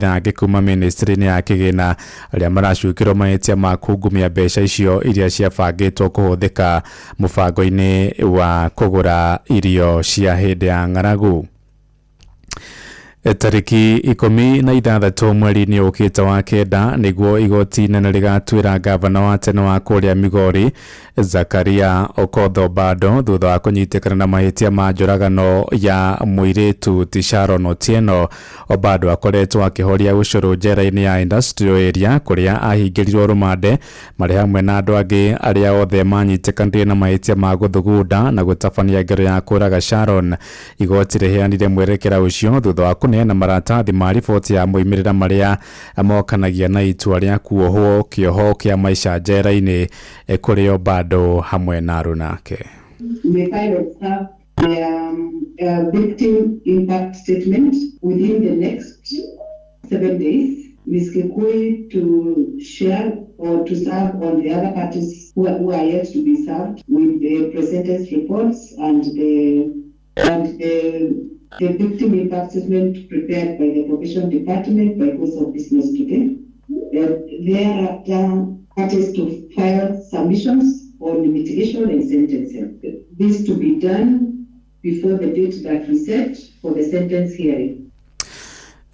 Nake kuma ministry-inĩ ya kĩgĩna arĩa maracukĩrwo mahĩtia ma kungumia mbeca icio iria ciabangĩtwo kũhũthĩka mũbango-inĩ wa kũgũra irio cia hĩndĩ ya ng'aragu. Tariki 16 mweri-inĩ ũkĩte wa kenda nĩguo igoti inene rĩgatuĩra gavana wa tene wa kũrĩa Migori Zakaria Okoth Obado thutha wa kũnyitĩkana na mahĩtia ma njũragano ya mũirĩtu ti Sharon Otieno. Obado akoretwo akĩhoria ũcũrũ njera-inĩ ya industrial area kũrĩa ahingĩrirwo rũmande marĩ hamwe na andũ angĩ arĩa othe manyitĩkanire na mahĩtia ma gũthugunda na gũtabania ngero ya kũraga Sharon. Igoti rĩheanire mwerekera ũcio thutha wa kũneana maratathi ma riboti ya moimĩrĩra marĩa mokanagia na itua rĩa kuohwo kĩoho kĩa maica njera-inĩ kũrĩ Obado hamwe na arũnake. We kind of have a victim impact statement within the next 7 days. Ms. Kikui to share or to serve on the other parties who are yet to be served with the presenters' reports and the victim impact statement prepared by the Probation Department by course of business today. Thereafter, parties to file submissions on mitigation and sentencing. This to be done before the date that we set for the sentence hearing.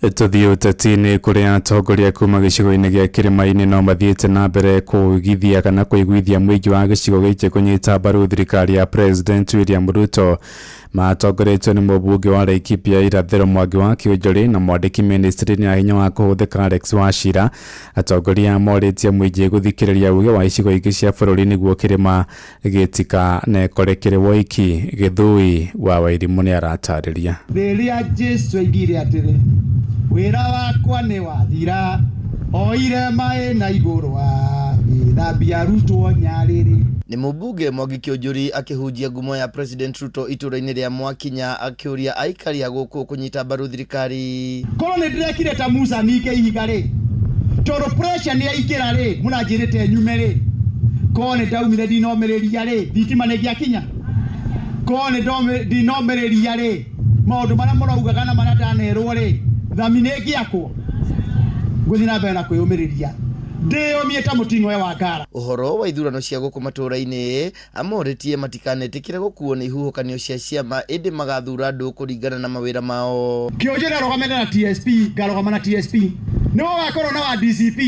Tuthiĩ ũteti-inĩ kũrĩa atongoria kuma gĩcigo-inĩ gĩa kĩrĩma-inĩ no mathiĩte na mbere kũigithia kana kũiguithia mũingĩ wa gĩcigo gĩkĩ kũnyita mbaru thirikari ya President William Ruto. Matongoretio nĩ mũmbunge wa Laikipia irathĩro Mwangi wa Kĩũnjũrĩ na mwandĩki ministry-inĩ ya hinya wa kũhũthĩka Alex Wachira. Atongoria morĩtie mũingĩ gũthikĩrĩria uge wa icigo ingĩ cia bũrũri nĩguo kĩrĩma gĩtika nekore woiki. Gĩthui wa Wairimũ nĩ aratarĩria. Rĩrĩa Jesũ aigire atĩrĩ wĩra wakwa nĩ wathira oire maĩ na igũrũ wa thambia Ruto nyarĩrĩ. Ni mũmbunge Mwangi Kĩũnjũrĩ akĩhunjia ngumo ya President Ruto itũra-inĩ rĩa Mwakinya akĩũria aikari a gũkũ kũnyita mbaru thirikari. Korwo nĩ ndĩrekire ta Musa nike ihiga rĩ tondũ pressure nĩ yaingĩra rĩ mũranjĩrĩte nyume rĩ korwo nĩ ndaumire ndinomĩrĩria rĩ thitima nĩ ngĩakinya korwo nĩ ndinomĩrĩria rĩ maũndũ marĩa mũraugaga na marĩa ndanerwo rĩ thami nĩ ngĩakwo gũthiĩ na mbere na kwĩyũmĩrĩria ndĩyũmie ta mũtino wa ngara. Ũhoro wa ithurano cia gũkũ matũra-inĩ amorĩtie matikanetĩkĩre gũkuo nĩ ihuhũkanio cia ciama ĩndĩ magathura andũ kũringana na mawĩra mao. Kĩũnjũrĩ arogamete na TSP ngarogama na TSP nĩwe wakorwo na wa DCP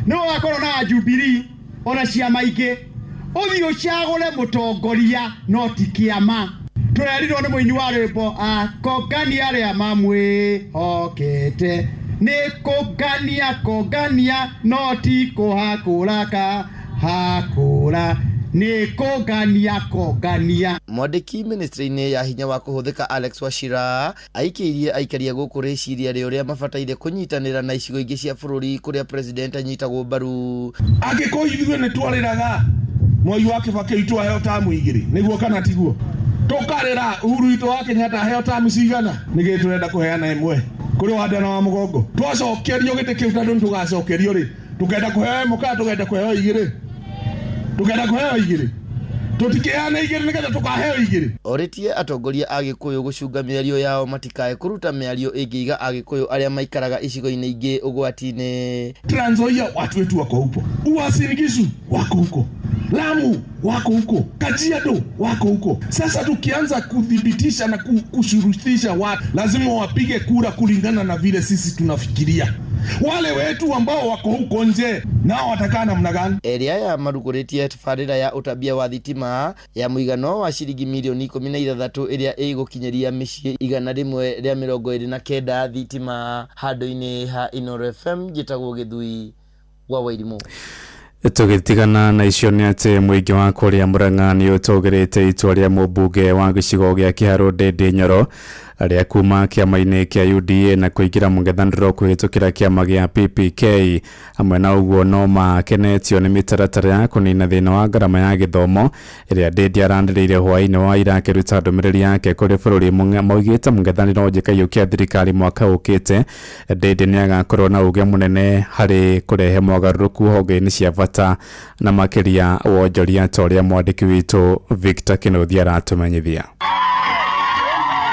nĩwe wakorwo na wa Jubilee ona ciama ingĩ ũthiĩ ũcagũre mũtongoria no ti kĩama. Tũrerirwo nĩ mũini wa rwĩmbo akongania arĩa mamwĩhokete nĩ kũngania no ti kũhakũra hakũra nĩ kũngania. Mwandĩki ministry-inĩ ya hinya wa kũhũthĩka Alex Wachira aikĩirie aikaria gũkũ rĩciria rĩũrĩa mabataire kũnyitanĩra na icigo ingĩ cia bũrũri kũrĩa president anyitagwo mbaru. Angĩkorwo ithuĩ nĩ twarĩraga Mwai wa Kĩbakĩ itũ aheo tamu igĩrĩ nĩguo kana tiguo tũkarĩra Uhuru itũ wa Kenyatta aheo tamu cigana nĩgĩ tũrenda kũheana ĩmwe kũrĩ wandana wa mũgongo twacokerio gĩtĩ kĩu tondũ nĩtũgacokerio rĩ tũkenda kũheo mũka tũkenda kũheo igĩrĩ tũtikĩheane igĩrĩ nĩgetha tũkaheo igĩrĩ. Orĩtie atongoria a Gĩkũyũ gũcunga mĩario yao matikae kũruta mĩario ĩngĩiga Agĩkũyũ arĩa maikaraga icigo-inĩ ingĩ ũgwati-inĩ. Trans Nzoia watu wetu wako huko, Uasin Gishu wako huko, Lamu wako huko, Kajiado wako huko. Sasa tukianza kudhibitisha na kushurutisha watu lazima wapige kura kulingana na vile sisi tunafikiria. Wale wetu ambao wako huko nje nao watakaa namna gani? Area ya marugũrĩtie tabarĩra ya ũtambia wa thitima ya mũigano wa ciringi mirioni 16 ĩrĩa ĩgũkinyeria mĩciĩ 129 thitima handũ-inĩ ha Inooro FM. Njĩtagwo Gĩthui wa Wairimũ. Tũgĩtigana na icio nĩ atĩ mũingĩ wa kũrĩa Mũrang'a nĩ ũtũgĩrĩte itua rĩa mũmbunge wa gĩcigo gĩa Kĩharũ Ndĩndĩ Nyoro arĩa kuma kĩama-inĩ kĩa UDA na kũingĩra mũng'ethanĩro kũhĩtũkĩra kĩama gĩa PPK. Hamwe na ũguo no makenetio nĩ mĩtaratara ya kũnina thĩna wa ngarama ya gĩthomo ĩrĩa Ndĩndĩ aranĩrĩire hwaĩ-inĩ wa ira akĩruta ndũmĩrĩri yake kũrĩ bũrũri maugĩte mũng'ethanĩro njĩkaiũkia thirikari mwaka ũkĩte. Ndĩndĩ nĩ agakorwo na uge mũnene harĩ kũrehe mogarũrũku honge-inĩ cia bata na makĩria wonjoria ta ũrĩa mwandĩki witũ Victor Kĩnũthia aratũmenyithia.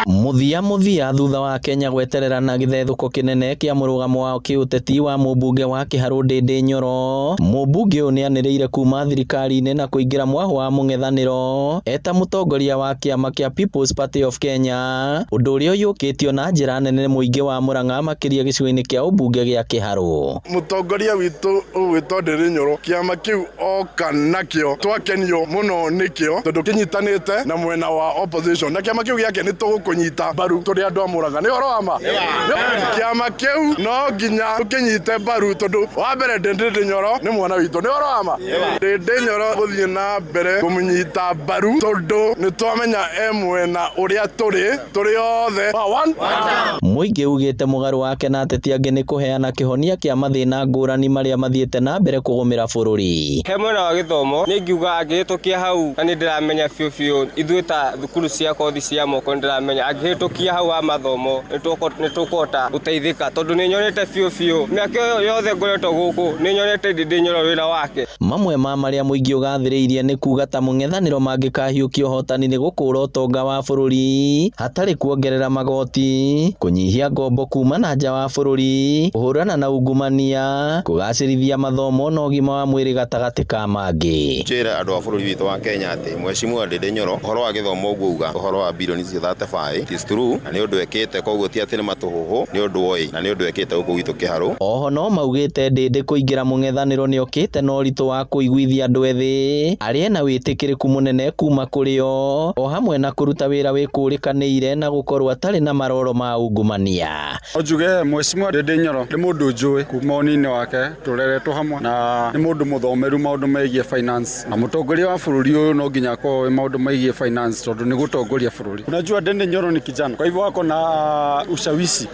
muthia thutha wa Kenya gweterera na githethũko kinene kia mũrũgamo wa kiũteti wa mũmbunge wa Kiharu Ndindi Nyoro. Mũmbunge ũyũ nĩanĩrĩire kuma thirikari-inĩ na kũingĩra mwaho wa mũng'ethanĩro eta mũtongoria wa kĩama kĩa People's Party of Kenya, ũndũ ũrĩa ũyũkĩtio na njĩra nene mũingĩ wa Murang'a makĩria gĩcigo-inĩ kĩa ũmbunge gĩa Kiharu. Mũtongoria witũ ũgwĩtwo Ndindi Nyoro, kĩama kĩu oka nakĩo twakenio mũno nĩkĩo tondũ kĩnyitanĩte na mwena wa opposition, na kĩama kĩu gĩake nĩtũgũkũnyita mbaru tũrĩ andũ a Murang'a. Nĩ ũhoro wa ma? Kĩama kĩu no nginya tũkĩnyite mbaru tondũ wa mbere Ndindi Nyoro nĩ mwana witũ. Nĩ ũhoro wa ma? Ndindi Nyoro gũthiĩ na mbere kũmũnyita mbaru tondũ nĩtwamenya mwena ũrĩa tũrĩ othe mũingĩ ugĩte mũgarũ wake na ateti angĩ nĩ kũheana kĩhonia kĩa mathĩna ngũrani marĩa mathiĩte na mbere kũgũmĩra bũrũri. He mwena wa gĩthomo nĩ ngiuga angĩhĩtũkia hau na nĩ ndĩramenya biũ ithuĩ ta thukuru cia kothi cia moko nĩ ndĩramenya angĩhĩtũkia hau wa mathomo nĩ tũkũhota gũteithĩka tondũ nĩ nyonete biũ mĩaka yothe ngoretwo gũkũ nĩ nyonete Ndindi Nyoro wĩra wake. Mamwe ma marĩa mũingĩ ũgathĩrĩirie nĩ kuga ta mũng'ethanĩro mangĩkahiũkia ũhotani nĩ gũkũra ũtonga wa bũrũri hatarĩ kuongerera magoti, kũnyihia ngombo kuma na nja wa bũrũri, kũhũrana na ungumania, kũgacĩrithia mathomo na ũgima wa mwĩrĩ gatagatĩ ka mangĩ. Njĩra andũ a bũrũri witũ wa Kenya atĩ Mheshimiwa Ndindi Nyoro ũhoro wa gĩthomo ũguo uga ũhoro wa billioni cia 35 is true na nĩ ũndũ ekĩte, koguo ti atĩ nĩ matũhũhũ, nĩ ũndũ woĩ na nĩ ũndũ ekĩte gũkũ gwitũ Kiharu. Oho no maugĩte Ndindi kũingĩra mũng'ethanĩro nĩ okĩte na ũritũ wa kũiguithia andũ ethĩ arĩa na wĩtĩkĩrĩku mũnene kuma kũrĩ o hamwe na kũruta wĩra wĩkũrĩkanĩire na gũkorwo atarĩ na maroro ma ungumania. Ojuge Mheshimiwa Ndindi Nyoro nĩ mũndũ njũĩ kuma ũnini wake, tũreretwo hamwe na nĩ mũndũ mũthomeru maũndũ megiĩ finance, na mũtongoria wa bũrũri ũyũ no nginya akorwo maũndũ megiĩ finance tondũ nĩ gũtongoria bũrũri. Unajua Ndindi Nyoro ni kijana, kwa hivyo ako na ushawishi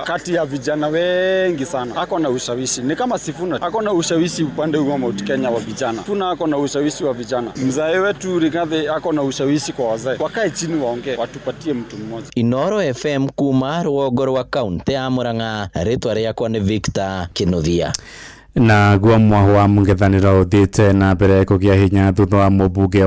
kati ya vijana wengi sana, ako na ushawishi, ni kama Sifuna ako na ushawishi upande wa Mount Kenya wa vijana, Sifuna ako na ushawishi wa vijana, mzee wetu Rigathi ako na ushawishi kwa wazee, wakae chini waongee watupatie mtu mmoja. Inooro FM kuma rũgongo rwa kaunti ya Murang'a, rĩtwa rĩakwa nĩ Victor Kinuthia. Na guo mwaho wa mũng'ethanĩro ũthiĩte na mbere kũgĩa hinya thutha wa mũmbunge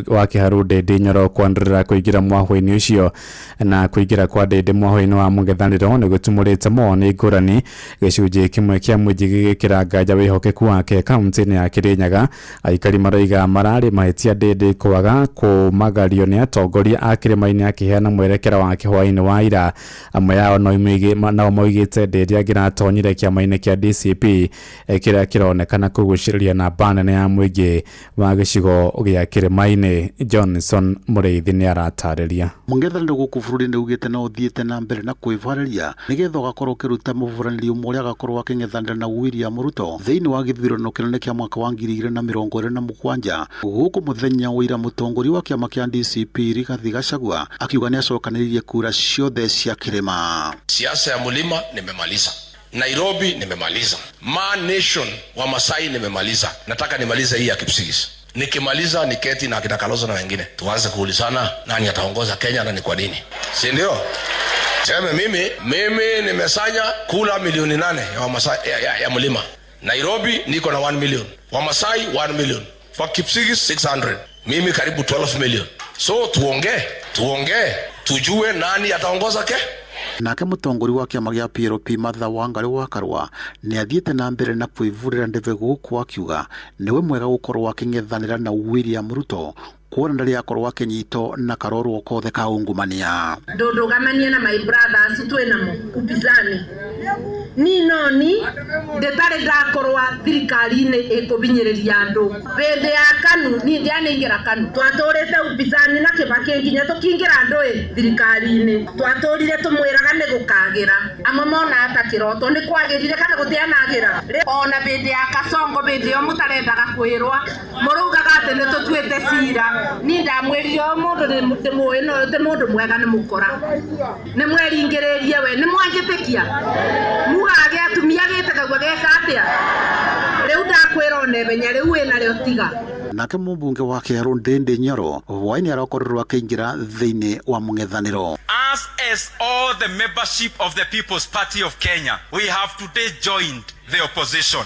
wa Kiharu Ndindi Nyoro kwanĩrĩra kũingĩra mwaho-inĩ ũcio, na kũingĩra kwa Ndindi mwaho-inĩ wa mũng'ethanĩro nĩ gũtumũrĩte mawoni ngũrani, gĩcunjĩ kĩmwe kĩa mũingĩ gĩgĩkĩra nganja wĩhokeku wake kaunti-inĩ ya Kĩrĩnyaga. Aikari maroiga mararĩ mahĩtia Ndindi kwaga kũmagario nĩ atongoria a kĩrĩma-inĩ akĩheana mwerekera wake hwaĩ-inĩ wa ira. Amwe yao nao moigĩte Ndindi angĩratonyire kĩama-inĩ kĩa DCP kĩrĩa kĩronekana kũgucĩrĩria namba nene ya mũingĩ wa gĩcigo gĩa kĩrĩma-inĩ. Johnson Mũrĩithi nĩ aratarĩria. Mũng'ethanĩro gũkũ bũrũri-inĩ ugĩte no ũthiĩte na mbere na kwĩharĩria nĩgetha ũgakorwo ũkĩruta mũburanĩri ũmwe ũrĩa agakorwo akĩng'ethanĩra na William Ruto thĩinĩ wa gĩthurano kĩnene kĩa mwaka wa 2027. Gũkũ mũthenya wa ira mũtongoria wa kĩama kĩa DCP Rigathi Gachagua akiuga nĩ acokanĩrĩirie kura ciothe cia kĩrĩma. Siasa ya mlima nimemaliza, Nairobi nimemaliza, Nation wa Masai nimemaliza, nataka nimalize hii ya Kipsigis. Nikimaliza niketi na akina Kalonzo na wengine tuanze kuulizana nani ataongoza Kenya na ni kwa nini, si ndio? Sema mimi nimesanya kula milioni 8 ya Masai ya mlima. Nairobi niko na 1 million, wa Masai 1 million, kwa Kipsigis 600, mimi karibu 12 million. So tuongee tujue nani ataongoza Kenya. Nake mũtongoria wa kĩama gĩa PLP Martha Wangari wa Karua nĩ athiĩte na mbere na kwĩvurĩra ndebe gũkũ akiuga nĩwe mwega gũkorwo akĩng'ethanĩra na William Ruto kuona rĩrĩa akorwo akĩnyitwo na karorwo kothe ka ungumania. Ndũgamania na my brothers twĩnamo upinzani ninoni ndetarĩ ndakorwa thirikari-inĩ ĩkũbinyĩrĩria andũ hĩndĩ ya KANU niĩ ndianaingĩra KANU twatũrĩte upinzani na Kibaki nginya tũkĩingĩra andũ thirikari-inĩ twatũrire tũmwĩraga nĩ gũkagĩra amwe mona ata kĩroto nĩ kwagĩrire kana gũtianagĩra ona hĩndĩ ya Kasongo hĩndĩ ĩyo mũtarendaga kwĩrwa mũraugaga atĩ nĩ tũtuĩte cira niĩ ndamwĩrire o mũndũ ndĩmũĩ no ti mũndũ mwega nĩ mũkora nĩ mweringĩrĩrie we nĩ mwanjĩtĩkia mugage atumia gĩtagwo geka atĩa rĩu ndakwĩra onebenya rĩu wĩna rĩo tiga. Nake mũmbunge wa Kiharu Ndindi Nyoro hwaĩ-inĩ arokorerwo akĩingĩra thĩinĩ wa mũng'ethanĩro. As all the membership of the People's Party of Kenya, we have today joined the opposition.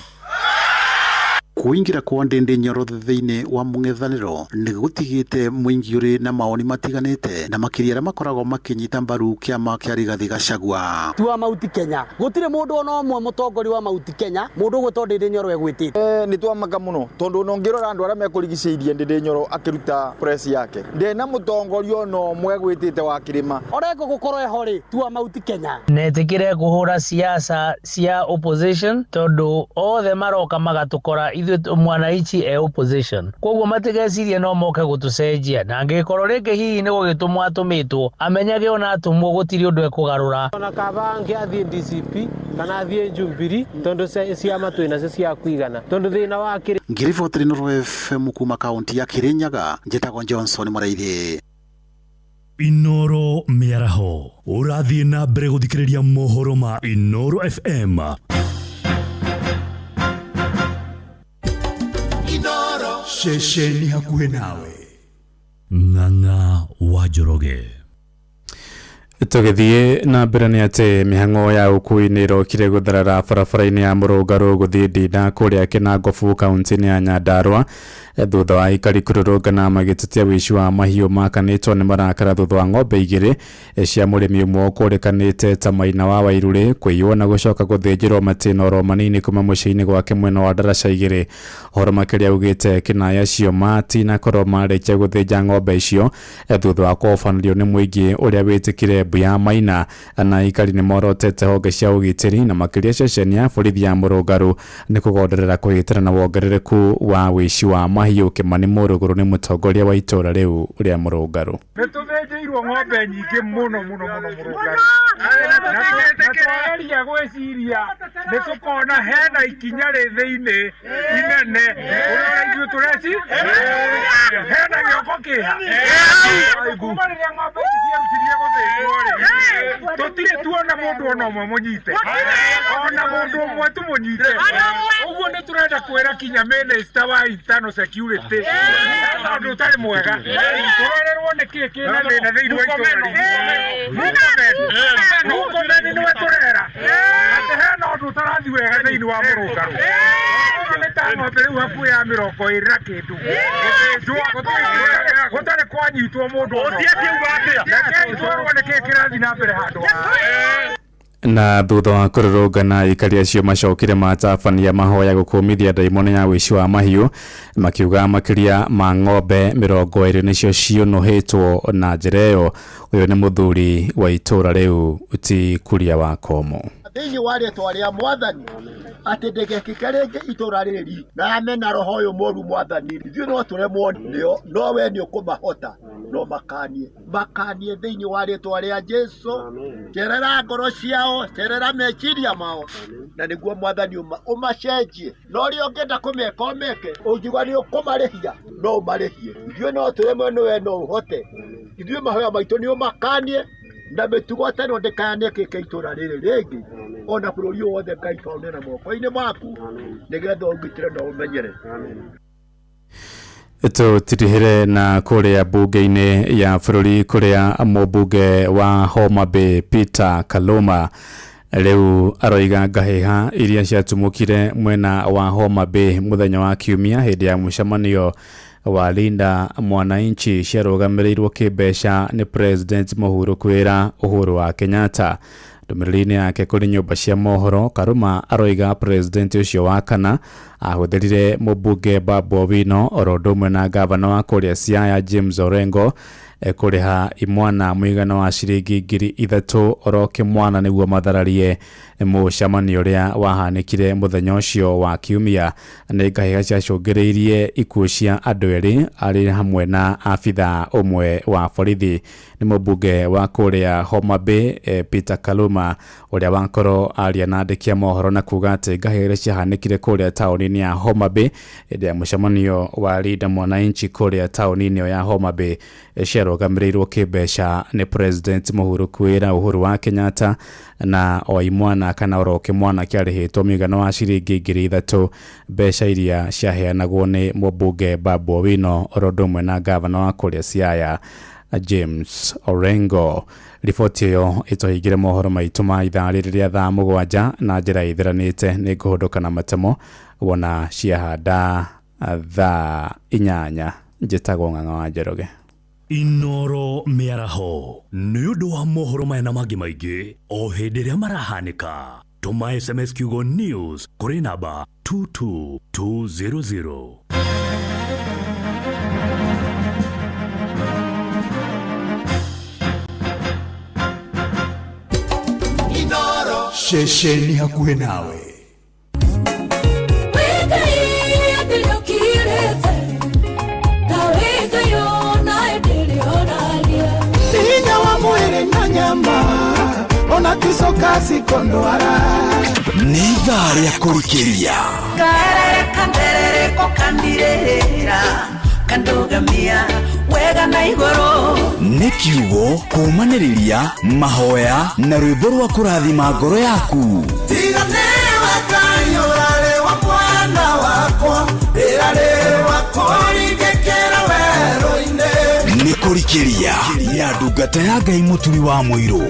kuingira kwa Ndindi Nyoro thiini wa mung'ethaniro ni gutigite muingi uri na maoni matiganite na makiria makoragwo makinyita mbaru kiama kia Rigathi Gachagua. Tua Mauti Kenya gutire mundu ono omwe mutongori wa Mauti Kenya mundu gutwa Ndindi Nyoro egwitite ni twamaka muno tondu nongirora andu aria mekurigiceirie Ndindi Nyoro akiruta press yake ndena mutongori ono omwe egwitite wa kirima oreko gukorwo ehori Tua Mauti Kenya netikire kuhura siasa cia opposition tondu othe maroka magatukora ithu mwanaichi opposition koguo matigecirie no moke gutucenjia na ngikorwo riki hihi ni gugitumwa atumitwo amenyage ona atumwo gutiri undu ekugarura ona kaba ngiathie DCP kana athie Jubilee tondu ciama twina cia kuigana tondu thina wa kiri ngiribotiri no FM kuma kaunti ya Kirinyaga njitagwo Johnson Muraithie. Inoro miaraho urathie na mbere guthikiriria mohoro ma Inoro FM. Inoro shesheni hakuhe nawe Ng'ang'a wa Njoroge. Tugithie na mbere ni ati mihango ya ukui ni rokire gutharara barabara-ini ya Murungaru guthii Ndinda kuria Kinangofu kaunti-ini ya Nyandarua thutha wa ikari kururungana magitetia wici wa mahiu makanitwo ni marakara thutha wa ng'ombe igiri cia murimi umwe kurikanite ta Maina wa Wairuri kuiywo na gucoka guthinjirwo matino ro manini kuma muciini gwake mwena wa Ndaraca igiri. Horo makiria ugite kinaya cio matina korwo marikia guthinja ng'ombe icio thutha wa kobanirio ni muingi uria witikire buya Maina na ikari ni morotete honge cia ugitiri na makiria ceceni ya borithi ya Murungaru ni kugonderera kuhitana na wongerereku wa wici wa mahiu. Kimani Muruguru ni mutongoria wa itora riu ria Murungaru. Nituthinjirwo ng'ombe nyingi muno Murungaru na twageria gwiciria nitukona hena ikinya ri thiini inene uria ithuĩ tureci hena gioko kiha kuma riria ng'ombe ici ciarutirie guthinjwo ri tutire tuona mundu ona umwe munyite ona mundu umwe tumunyite uguo ni turenda kwira kinya minister wa internal security andu utari mwega turorerwo ni kii kina thina thiini wa itura nukomeni niwe turera ati hena undu utarathi wega thiini wa Murungaru ni ng'ombe riu hakuhi ya 20 na kindu gutari kwanyitwo mundu rekei twarwo ni kii kirathi na mbere handu na thutha wa kururungana ikari acio macokire matabania mahoya gukumithia ndaimono ya wici wa mahiu makiuga makiria ma ng'ombe 20 nicio cionohetwo na njira iyo. Uyu ni muthuri wa itura riu ti Kuria wa Komo. Thĩinĩ wa rĩtwa rĩa Mwathani atĩ ndĩgekĩke rĩngĩ itũra rĩrĩ na amena roho ũyũ mũru Mwathani ithuĩ no tũremwo nĩo no we nĩ ũkũmahota no makanie thĩinĩ wa rĩtwa rĩa Jesũ cerera ngoro ciao cerera meciria mao na nĩguo Mwathani ũmacenjie no rĩo ũngĩenda kũmeka ũmeke ũngiuga nĩ ũkũmarĩhia no ũmarĩhie ithuĩ no tũremwo nĩ we no ũhote ithuĩ mahoya maitũ nĩ ũmakanie na mitugo teno ndikane kike itura riri ringi ona bururi wothe Ngai twaunena moko-ini maku nigetha ungitire na umenyere. Tutirihere na kuria bunge-ini ya bururi kuria mubunge wa Homa Bay Peter Kaluma riu aroiga ngahiha iria ciatumukire mwena wa Homa Bay muthenya wa Kiumia hindi ya mucemanio wa Linda Mwananchi ciarugamirirwo kibeca ni President Uhuru kwira Uhuru wa Kenyatta. Ndumiriri-ini yake kuri nyumba cia mohoro Karuma aroiga President ucio wa kana ahutherire mubunge Babu Owino orodumwe na gavana wa kuria Siaya James Orengo kuriha imwana mwigana wa ciringi 3,000 oro kimwana niguo mathararie mucemanio uria wahanikire muthenya ucio wa Kiumia. Ni ngahiga ciacungiriirie ikuũ cia andu eri ari hamwe na afitha umwe wa borithi. Ni mubunge wa kuria Homa Bay Peter Kaluma uria wankoro aria na andikia mohoro na kuga ati ngahiga ciahanikire kuria tauni-ini ya Homa Bay ndi ya mucemanio wa Linda Mwananchi kuria tauni-ini ya Homa Bay ciarugamirirwo kibeca ni President Uhuru kwira Uhuru wa Kenyatta na oimwana kana oroke mwana kiarihitwo migano wa ciringi 3,000 mbeca iria ciaheanagwo ni mubunge Babu Owino orodumwe na gavana wa kuria Siaya James Orengo. Riboti iyo itohigire mohoro maitu ma ithaa rĩrĩa thaa 7 na njĩra ithiranĩte nĩ ngũhũndũka na matemo wona ciahanda thaa 8 njĩtagwo Ng'ang'a wa Njoroge. Inoro Miaraho nĩ ũndũ wa mohoro maya na mangĩ maingĩ o hĩndĩ ĩrĩa marahanĩka. Tuma SMS kiugo news kũrĩ namba 22200. Inoro shesheni hakuhe nawe. Tinya wa mwere na nyama ona kisoka sikondwara ni dhari ya kurikiria karere kokandirera kandogamia wega na igoro ni kiugo kumaniriria mahoya na rwimbo rwa kurathima ngoro yaku. tigane wakanyurare wa mwana wako irare wako rigekera weroine ni kurikiria ya ndungata ya Ngai muturi wa muiro.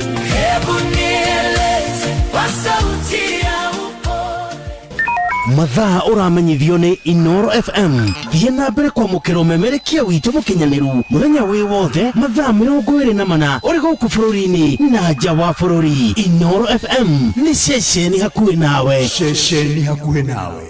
Mathaa uramenyithio ni Inoro FM. Thiĩ na mbere kwamũkĩra ũmemerekia witũ mũkinyanĩru mũthenya wĩ wothe mathaa 24 ũrĩ gũkũ bũrũri-inĩ na nja wa bũrũri. Inoro FM nĩ ceceni hakuhĩ nawe. Ceceni hakuhĩ nawe.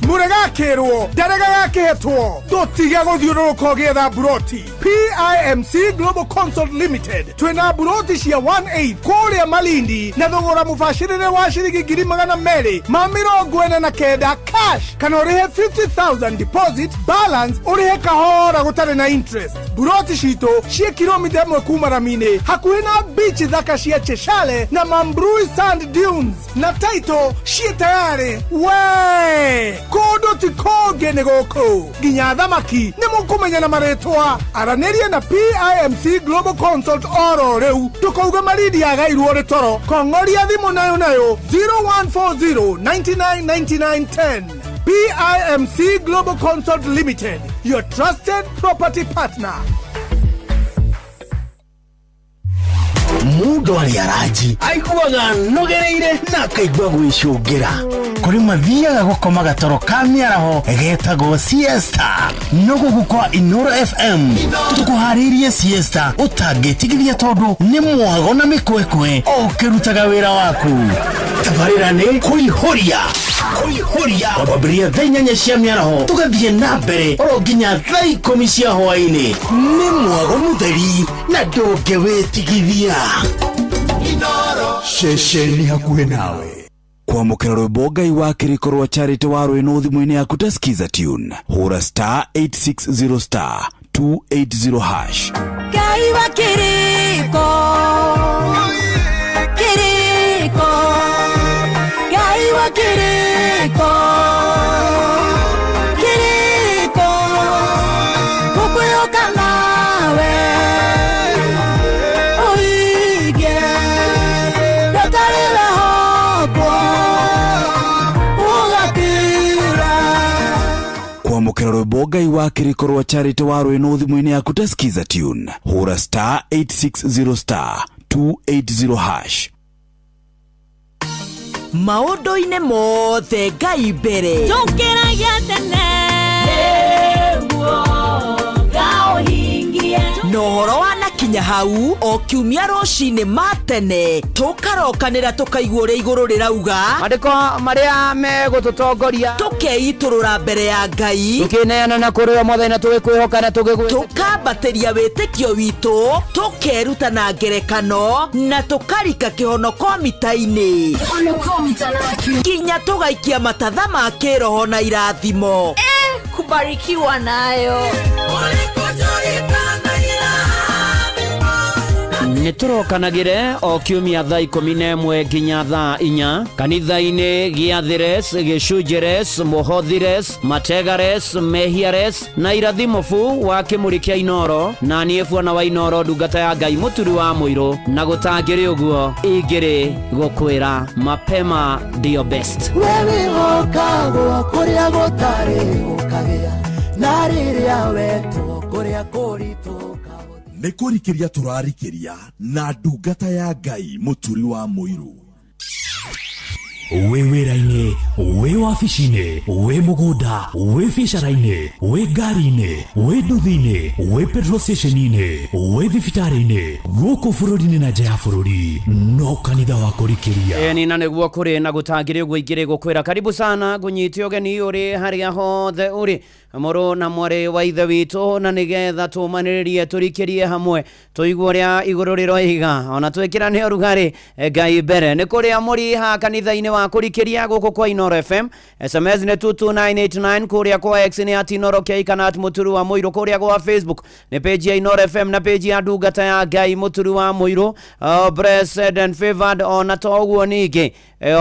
Muregakirwo ndarega yakihetwo tutige guthiũrũrũka ũgĩetha buroti. PIMC Global Consult Limited twina buroti cia 1/8 kũrĩa Malindi na thogora mũbacĩrĩre wa ciringi 249 cash kana ũrĩhe 50,000 deposit balance ũrĩhe kahora gũtarĩ na interest. Buroti citũ ciĩ kilomita 1 kuma Ramine hakuhĩ na beach thaka cia Cheshire na Mambrui Sand Dunes na title ciĩ tayari we kodo ti koge nĩ gũkũ nginya thamaki nĩ mũkũmenya na marĩtwa. Aranĩria na PIMC Global Consult oro rĩu tũkauga Malindi yagairwo nĩ toro. Kongoria thimũ nayo 0140 999910. PIMC Global Consult Limited, your trusted property partner. Mundu aliaraji aikuaga nogereire na akaigua gwicungira kuri mathiaga gukoma gatoro ka miaraho getagwo siesta no gukwa Inoro FM tukuharirie siesta utagetigithia tondu ni mwago na mikwekwe okirutaga wira waku. Tabarira ni kuihoria wababria thainyanya cia miaraho tugathie na mbere oro nginya thaa 10 cia hwaini. Ni mwago mutheri na ndũngĩwĩtigithia. Inoro shesheni hakuhĩ nawe. Kwamũkĩra rwĩmbo Ngai wa kĩrĩko rwa Charity wa rwĩno thimũ-inĩ yaku ta skiza tune hũra *860 *280 hash. Ngai wa kĩrĩko Ngai wa kĩrĩko gũkwĩhoka nawe ũige ndũtarĩ wĩhokwo ũgakira. Kwamũkĩra rwĩmbo Ngai wa kĩrĩko rwa Charity wa rwĩno thimũ-inĩ yaku ta skiza tune hũra *860 *280 hash. Maũndũ-inĩ mothe Ngai mbere tũkĩragia tene nĩguo gaũhingie na ũhoro wanakinya hau o kiumia rũcinĩ matene tũkarokanĩra tũkaigua ũrĩa igũrũ rĩrauga maandĩko marĩa megũtũtongoria tũkeitũrũra mbere ya Ngai tũkĩneana na kũrĩ o mothe na tũgĩkwĩhoka na tũkambatĩria wĩtĩkio witũ tũkeruta na ngerekano na tũkarika kĩhonoko mita-inĩ nginya tũgaikia matatha ma kĩroho na irathimo kubarikiwa nayo. Nĩtũrokanagĩre o kiumia thaa 11 nginya thaa 4 kanitha-inĩ Gĩathĩres, Gĩcunjĩres, Mũhothires, Mategares, Mehiares na Irathimubu wa kĩmũrĩ kĩa Inoro na niĩ Bwana wa Inoro ndungata ya Ngai mũturi wa mũirũ na gũtangĩrĩ ũguo ingĩrĩ gũkwĩra mapema ndio best. Wewe wokagwo kũrĩa gũtarĩ gũkagĩa na rĩrĩa wetwo kũrĩa kũritũka nĩ kũrikĩria tũrarikĩria na ndungata ya Ngai mũturi wa mũiru. Wĩ wĩra-inĩ, wĩ wabici-inĩ, wĩ mũgũnda, wĩ biacara-inĩ, wĩ ngari-inĩ, wĩ nduthi-inĩ, wĩ petrol station-inĩ, wĩ thibitarĩ-inĩ, gũkũ bũrũri-inĩ na nja ya bũrũri, no kanitha wa kũrikĩria. Ni na nĩguo kũrĩ na gũtangĩrĩ ũguo ingĩrĩ gũkwĩra karibu sana gũnyite ũgeni ũrĩ harĩa hothe ũrĩ mũrũ na mwarĩ wa ithe witũ, na nĩgetha tũmanĩrĩrie tũrikĩrie hamwe tũigua ũrĩa igũrũ rĩroiga ona twĩkĩrane ũrugarĩ Ngai mbere. Nĩ kũrĩa mũrĩ ha kanitha-inĩ wa kũrikĩria gũkũ kwa Inoro FM. SMS nĩ 22989, kũrĩa kwa X nĩ @inoro kana @mũturu wa mũirũ, kũrĩa kwa Facebook nĩ page ya Inoro FM na page ya ndungata ya Ngai mũturu wa mũirũ. Blessed and favored ona toguo ningĩ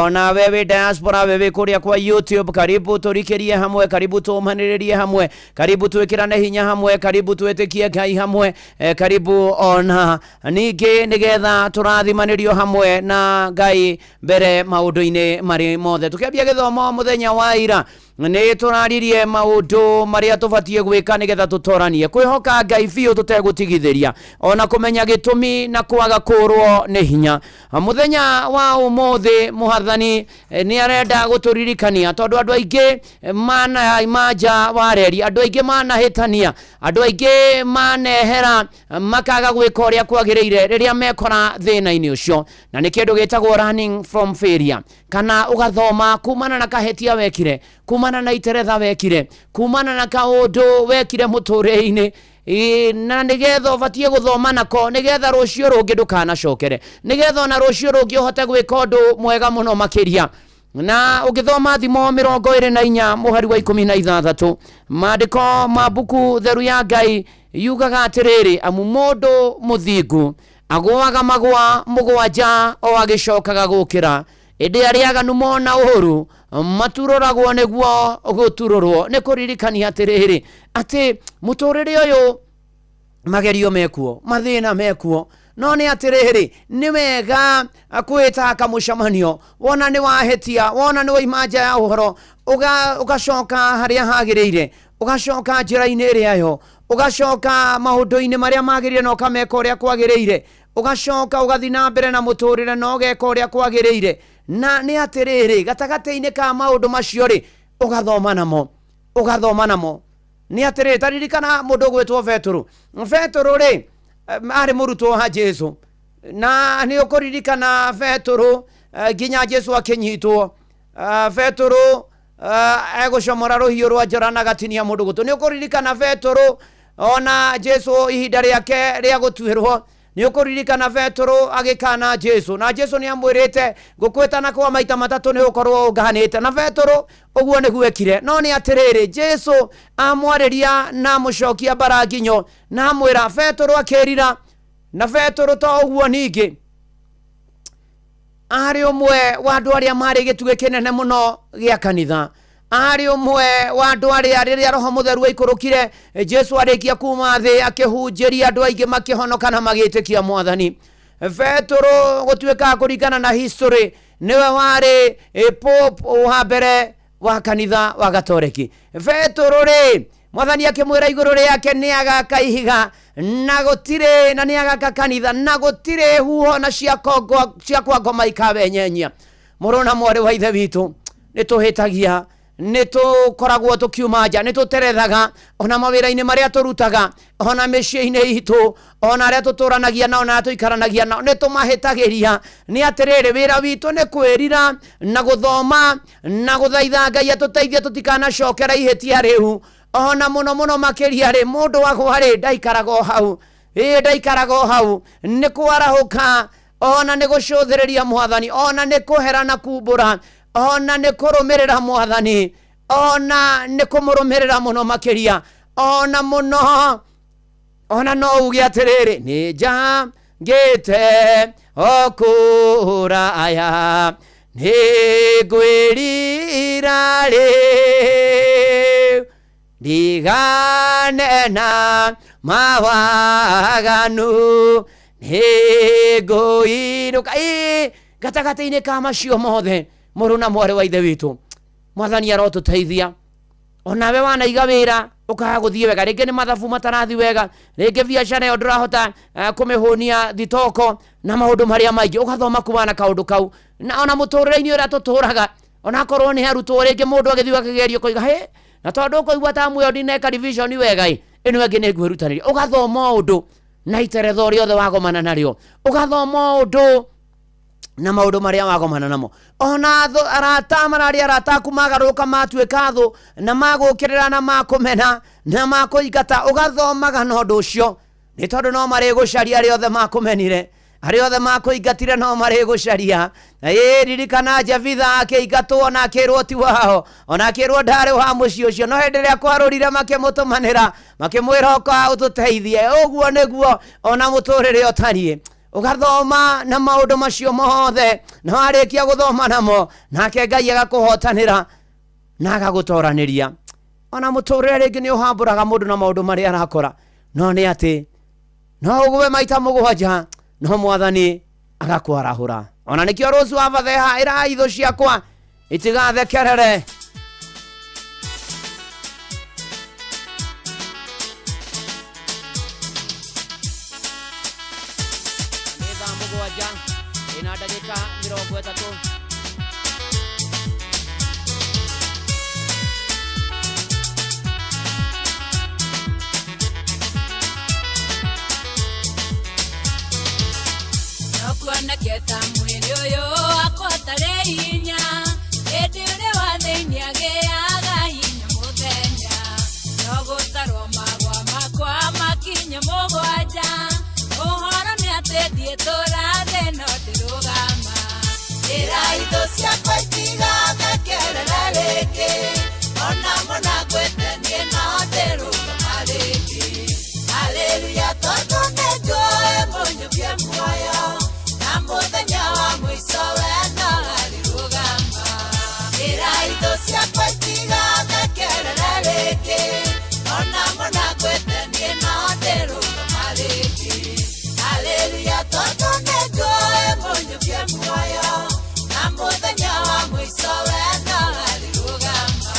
ona wewe diaspora, wewe kũrĩa kwa YouTube, karibu tũrikĩrie hamwe, karibu tũmanĩrĩrie hamwe, karibu twĩkĩrane hinya hamwe, karibu twĩtĩkie Ngai hamwe, karibu ona ningĩ nĩgetha tũrathimanĩrio hamwe na Ngai mbere maũndũ-inĩ marĩ mothe. Tukĩambia gĩthomo mũthenya wa ira nĩ tũraririe maũndũ marĩa tũbatiĩ gwĩka nĩgetha tũtoranie kwĩhoka Ngai biũ tũtegũtigithĩria ona kũmenya gĩtũmi na kwaga kũrwo nĩ hinya. Mũthenya wa ũmũthĩ Mwathani nĩ arenda gũtũririkania tondũ andũ aingĩ manja wareri, andũ aingĩ manahĩtania, andũ aingĩ manehera makaga gwĩka ũrĩa kwagĩrĩire rĩrĩa mekora thĩna-inĩ ũcio, na nĩ kĩndũ gĩtagwo running from failure, kana ũgathoma kumana na kahĩtia wekire, kumana na iteretha wekire, kumana na kaũndũ wekire mũtũrĩre-inĩ, na nĩgetha ũbatiĩ gũthoma nako nĩgetha rũciũ rũngĩ ndũkanacokere, nĩgetha ona rũciũ rũngĩ ũhote gwĩka ũndũ mwega mũno makĩria. Na ũgĩthoma Thimo 24 mũhari wa 16 maandĩko ma buku theru ya Ngai yugaga atĩrĩrĩ, amu mũndũ mũthingu agũaga magũa mũgwanja o agĩcokaga gũkĩra, ĩndĩ arĩa aganu mona ũũru maturũragwo nĩguo gũturũrwo. Nĩ kũririkania atĩrĩrĩ atĩ mũtũrĩre ũyũ magerio mekuo, mathĩna mekuo, no nĩ atĩrĩrĩ nĩ wega kwĩta kamũcemanio wona nĩ wahĩtia, wona nĩ waima nja ya ũhoro, ũgacoka harĩa hagĩrĩire, ũgacoka njĩra-inĩ ĩrĩa yo, ũgacoka maũndũ-inĩ marĩa magĩrĩire na ũkameka ũrĩa kwagĩrĩire, ũgacoka ũgathiĩ na mbere na mũtũrĩre na ũgeka ũrĩa kwagĩrĩire. Na nĩ atĩrĩrĩ gatagatĩ-inĩ ka maũndũ macio rĩ ũgathoma namo. Nĩ atĩrĩrĩ taririkana mũndũ gwĩtwo Petũrũ rĩ arĩ mũrutwo wa Jesu, na nĩ ũkũririkana Petũrũ nginya Jesu akĩnyitwo, Petũrũ egũcomora rũhiũ rwa njora na gatinia mũndũ gũtũ. Nĩ ũkũririkana Petũrũ ona Jesu ihinda rĩake rĩa gũtuĩrwo, nĩ ũkũririkana Petũrũ agĩkana Jesu, na Jesu nĩ amwĩrĩte ngũkwĩtana kwa maita matatũ nĩ ũkorwo ũnganĩte, na Petũrũ ũguo nĩguo ekire. No nĩ atĩrĩrĩ Jesu amwarĩria na mũcokia baranginyo na amwĩra, Petũrũ akĩrira, na Petũrũ to ũguo ningĩ arĩ ũmwe wa andũ arĩa marĩ gĩtugĩ kĩnene mũno gĩa kanitha, arĩ ũmwe wa andũ arĩa rĩrĩa Roho Mũtheru aikũrũkire Jesu arĩkia kuma thĩ akĩhunjĩria andũ aingĩ makĩhonoka na magĩtĩkia Mwathani. Petũrũ gũtuĩka kũringana na history nĩwe warĩ pope wa mbere wa kanitha wa Gatoreki. Petũrũ rĩ Mwathani akĩmwĩra igũrũ rĩake nĩ agaka ihiga na gũtirĩ, na nĩ agaka kanitha na gũtirĩ huho na ciakwa ngoma ikawenyenyia. Mũrũ na mwarĩ wa ithe witũ nĩ tũhĩtagia, nĩ tũkoragwo tũkiuma nja, nĩ tũterethaga ona mawĩra-inĩ marĩa tũrutaga, ona mĩciĩ-inĩ itũ, ona arĩa tũtũranagia nao na tũikaranagia nao nĩ tũmahĩtagĩria. Nĩ atĩrĩrĩ wĩra witũ nĩ kwĩrira na gũthoma na gũthaitha Ngai atũteithie tũtikanacokera ihĩtia rĩu, ona mũno mũno makĩria rĩ mũndũ wagwa rĩ ndaikaraga hau, nĩ kwarahũka, ona nĩ gũcũthĩrĩria Mwathani, ona nĩ kũhera na kumbũra, ona nĩ kũrũmĩrĩra Mwathani, ona nĩ kũmũrũmĩrĩra mũno makĩria, ona mũno, ona no uge atĩrĩrĩ nĩ njangĩte okũraya nĩ ngwĩrira rĩu ndigane na mawaganu nĩ ngũinũka. Gatagatĩ-inĩ ka macio mothe mũrũ na mwarĩ wa ithe witũ Mwathani arotũteithia, onawe wanaiga wira ukaha guthie wega ringi ni mathabu matarathi wega ringi biacara yo ndurahota kumihunia thitoko na maundu maria maingi ugathoma kumana kaundu kau na ona muturire-ini ura tuturaga ona korwo ni arutwo ringi mundu agithio akigerio koiga he na tondu koigwa ta muyo ndineka division wega ino ingi ni ngwirutanira ugathoma undu na iteretho riothe wagomana nario ugathoma undu na maundu maria wagomana namo ona arata marari arata kumagaruka matuika thu na magukirira na makumena na makuigata ugathomaga no ndu ucio ni tondu no mari gucaria riothe makumenire ariothe makuingatire no mari gucaria ririkana Javitha akiingatwo na akirwo ti wao ona akirwo ndari wa muci ucio no hindi ria kwarurire makimutumanira makimwira uka ututeithie uguo niguo ona muturire otariĩ ugathoma na maundu macio mothe na warikia guthoma namo nake Ngai agakuhotanira na agagutoraniria ona muturire ringi ni uhamburaga mundu na maundu maria arakora no ni ati no ugwe maita mugwanja no Mwathani agakwarahura ona nikio rucu wabatheha ira itho ciakwa itigathekerere ina dakika 30 Nakwana keta mwili uyu akotare hinya edire wathini agiaga hinya muthenya no gutarwo magwa makwa makinya mugwanja uhoro ni ati thie turathe no ndirugama ira itho ciakwa itigathekerere ringi ona muna ngwetenie no ndirugama ringi haleluya tondu ninjũĩ mũnyũkie muoyo muthenya wa mwiso wena alirugama ira itho ciakwa itigathekerere ringi ona muna ngwetenie no ndirugama ringi haleluya tondu ninjũĩ mũnyũkie muoyo na muthenya wa mwiso wena alirugama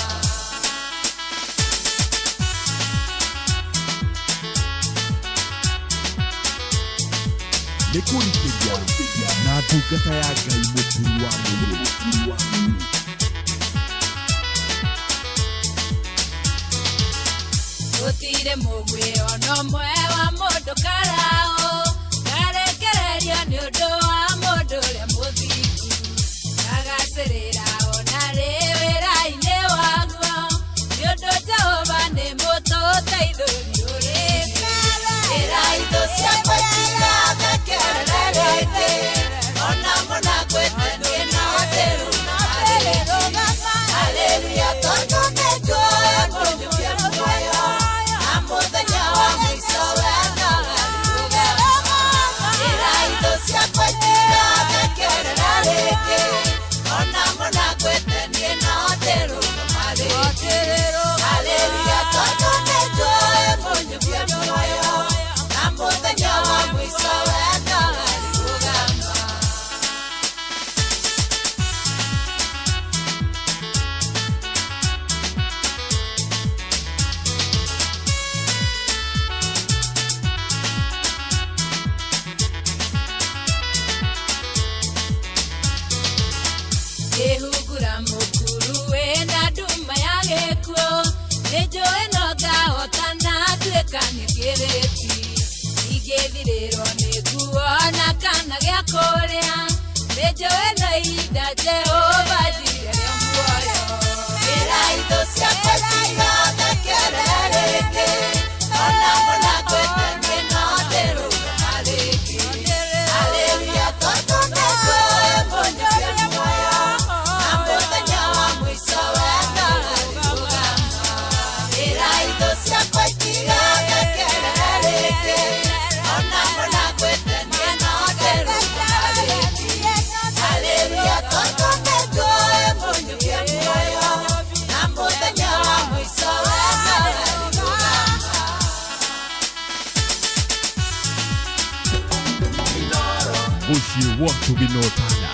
Nikurikiria na ndungata ya Ngai mũturi wa mwĩrĩ gutire mugwi ono mwe wa mundu karao garekererio ni undu wa mundu uria muthiki agacirira ona ri wira-ini waguo ni undu Jehova ni mututeithũri uri ira itho ciakwa itigathekerere ringi ona muna ngwetenie no ndirugama ringi haleluya tondu ninjũĩ mũnyũkie muoyo na muthenya wa mwiso wena alirugama ira itho ciakwa itigathekerere ringi ona muna ngwetenie no ndirugama ringi haleluya tondu ninjũĩ mũnyũkie muoyo na muthenya wa mwiso wena alirugama Ehugura mukuru wena nduma ya gĩkuũ nĩnjũĩ no ngahotana tuĩka nĩkĩrĩti ingĩthirĩrwo nĩ nguo na kana gĩa kũrĩa nĩnjũĩ no ihinda Jehova njire rĩa muoyo ĩra itho ciakwa itigathekerere ringi ona muna ngwetenie no ndirugama ringi haleluya tondu ninjũĩ mũnyũkie muoyo na muthenya wa mwiso wena alirugama ĩra itho ciakwa itigathekerere ringi ona muna ngwetenie no ndirugama ringi haleluya tondu ninjũĩ mũnyũkie muoyo na muthenya wa mwiso wena alirugama Bushi watu binotana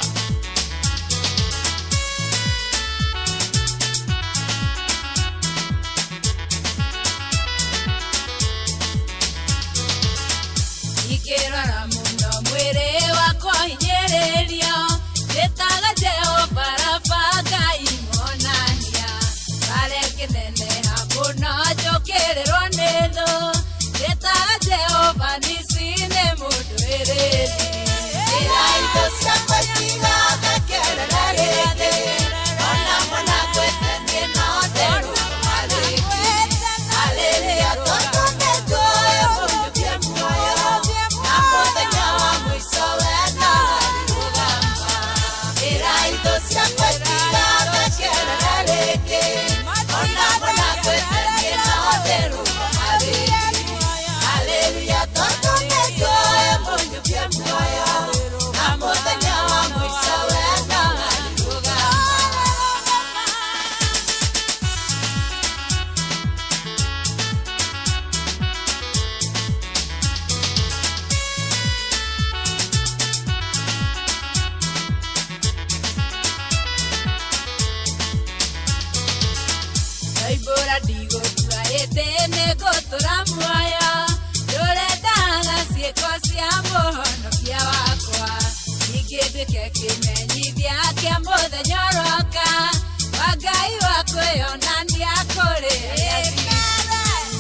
turamuoyo turendaga ciĩko cia mũhonokia wakwa ningĩ nduĩke kĩmenyithia kĩa mũthenya ũroka wa Ngai wa kwĩyonania kũrĩ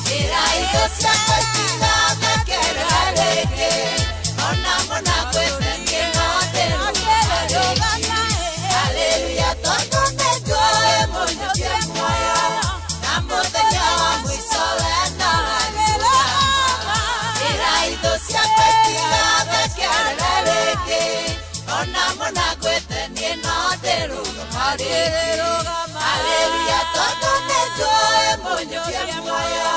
njĩra icio ciakwa itigathekera rĩngĩ ona mũnagwĩtenie no ndĩrũgama haleluya tondũ nĩnjũĩ mũnyokia muoyo na mũthenya wa mũico wena harĩrũgama njĩra icio ciakwa itigathekera rĩngĩ ona mũnagwĩtenie no ndĩrũgama haleluya tondũ nĩnjũĩ mũnyokia muoyo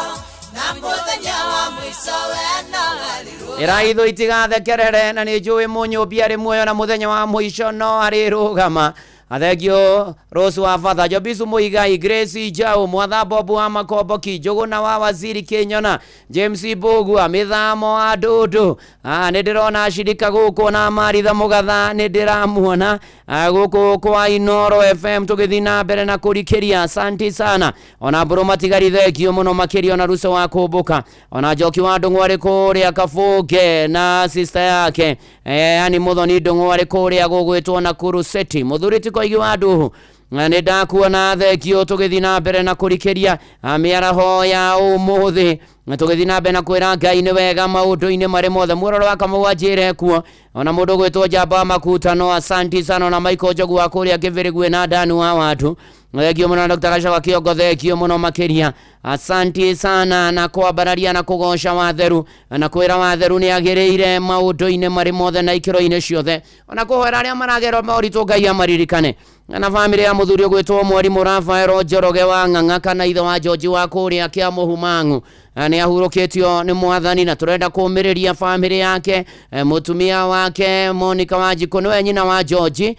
na mũthenya wa mũico wena harĩrũgama iraitho itigathekerere na nĩnjũĩ mũnyũmbia arĩ muoyo na mũthenya wa mũico no arĩrũgama. Athegio Rose wa Father Jobisu Muigai, Grace Jao, Mwatha Bobu wa Makomboki, Joguna wa Waziri Kenyona, James Bogua, Mithamo wa Dodo. Nĩndĩrona ashirika gũkũ na Maritha Mũgatha nĩndĩramuona gũkũ kwa Inoro FM tũgĩthiĩ na mbere na kũrikĩria. Asante sana. Ona mbũrũ matigari thegio mũno makĩria ona Ruso wa kũmbũka. Ona Njoki wa Ndũng'ũ arĩ kũrĩa Kabuge na sister yake yani Mũthoni Ndũng'ũ arĩ kũrĩa gũgwĩtwo Nakuru City. Mũthuri Tikoigi wa Ndũhũ nĩndakuona thegio tũgĩthiĩ na mbere na kũrikĩria mĩaraho ya ũmũthĩ tũgĩthiĩ na mbere na kwĩra Ngai nĩ wega maũndũ-inĩ marĩ mothe. Muororo wa Kamau anjĩre kuo ona mũndũ gwĩtwo Njamba Makutano. Asante sana. Ona Michael Njogu wa kũrĩa Kĩbĩrĩgwe na Danu wa watu thegio mũno. Dr. Gachagua Kĩongo thegio mũno makĩria. Asante sana na kwambararia na kũgoca watheru na kwĩra watheru nĩ agĩrĩire maũndũ-inĩ marĩ mothe na ikĩro-inĩ ciothe ona kũhoera arĩa maragerwo moritũ Ngai amaririkane. Na famĩlĩ ya mũthuri ũgwĩtwo Mwarimũ Rafael Njoroge wa Ng'ang'a kana ithe wa George wa kũrĩa Kĩamũhu Mang'u nĩ ahurũkĩtio nĩ Mwathani na tũrenda kũmĩrĩria famĩlĩ yake mũtumia wake Monica Wanjikũ nĩwe nyina wa George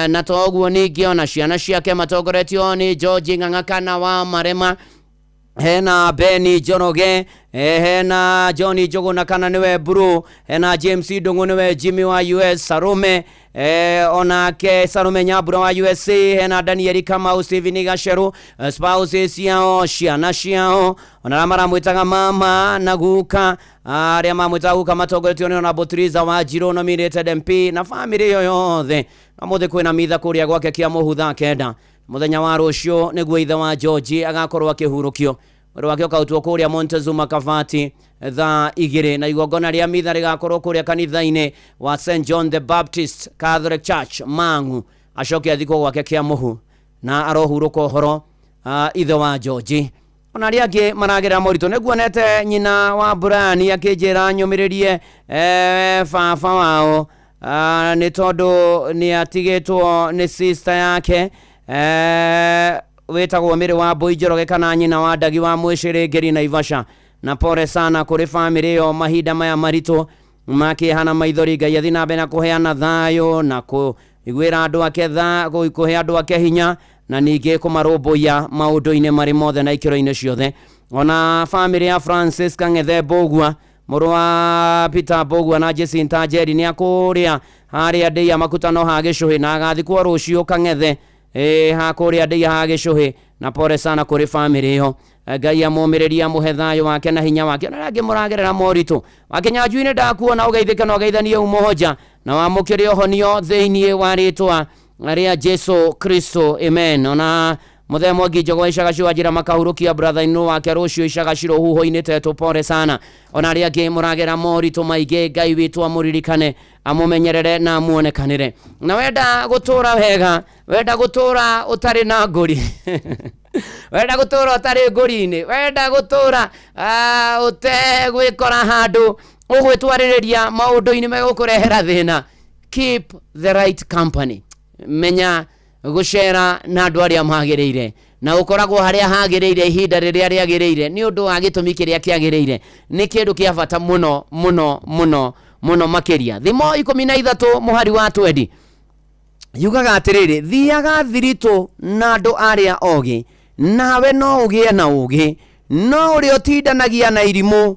na toguo ningĩ ona ciana ciake matongoretio nĩ George Ng'ang'a kana wa Marema, hena Beni Njoroge, hena Johnny Njuguna kana niwe Bro, hena James Ndũng'ũ niwe Jimmy wa US, Sarume onake Sarume Nyambura wa USA, hena Daniel Kamau, Steven Gacheru, spouses ciao, ciana ciao ona maramwĩtaga mama na guka arĩa mamwĩtaga guka matongoretio nĩ ona Botriza wa Njirũ nominated MP na family yo yothe. Na mũthĩ kwĩna mitha kũrĩa gwake Kĩamũhu thaa 9 mũthenya wa rũciũ nĩguo ithe wa George agakorwo akĩhurũkio. Mwĩrĩ wake ũkautwo kũrĩa Montezuma Kabati thaa 2 na igongona rĩa mitha rĩgakorwo kũrĩa kanitha-inĩ wa St John the Baptist Catholic Church Mang'u. Acoke athikwo gwake Kĩamũhu na arohurũka ũhoro ithe wa George. Ona arĩa angĩ maragerera moritũ nĩguonete nyina wa Brian akĩnjĩra nyũmĩrĩrie baba wao nĩ tondũ nĩ atigĩtwo nĩ sister yake wetagwo Mĩrĩ wa Mbũi Njoroge kana nyina wa Ndagi wa Mwĩcĩrĩ Naivasha. Na pore sana kũrĩ famĩlĩ yo mahinda maya maritũ makĩhana maithori. Ngai athiĩ na mbere na kũheana thayũ na kũiguĩra andũ ake kũhe andũ ake hinya na ningĩ kũmarũmbũiya maũndũ-inĩ marĩ mothe na ikĩro-inĩ ciothe. Ona famĩlĩ ya Francis Kang'ethe Mbũgua mũrũ wa Peter Mbũgua na Jacinta Njeri nĩ akũrĩa harĩa Ndĩia Makutano ha Gĩcũhĩ na agathikwo rũciũ Kang'ethe hakũrĩa Ndĩia ha Gĩcũhĩ. Na pore sana kũrĩ famĩlĩ yo. Ngai amũmĩrĩria mũhe thayũ wake na hinya wake. Na angĩ mũragerera moritũ Wakinyanjui-inĩ ndakuona ũgeithĩke na ũgeithanie umoja na wamũkĩre ũhonio thĩinĩ wa rĩtwa rĩa Jesu Kristo, amen. Ona Muthemo Ngijogo Icagacio Wanjĩra makahurũkia brother-inĩ wake rũciũ Icagacio rũhuho-inĩ tetũ pore sana. Ona arĩa angĩ mũragera moritũ maingĩ Ngai witũ amũririkane amũmenyerere na amuonekanĩre. Na wenda gũtũra wega, wenda gũtũra ũtarĩ na ngũri wenda gũtũra ũtarĩ ngũri-inĩ, wenda gũtũra ũtegwĩkora handũ ũgwĩtwarĩrĩria maũndũ-inĩ megũkũrehera thĩna, keep the right company. Menya gũcera na andũ arĩa magĩrĩire na ũkoragwo harĩa hagĩrĩire ihinda rĩrĩa rĩagĩrĩire nĩ ũndũ wa gĩtũmi kĩrĩa kĩagĩrĩire. Nĩ kĩndũ kĩa bata mũno mũno mũno mũno makĩria. Thimo 13 mũhari wa 20 yugaga atĩrĩrĩ, thiaga thiritũ na andũ arĩa ogĩ, nawe no ũgĩe na ũgĩ, no ũrĩa ũtindanagia na irimũ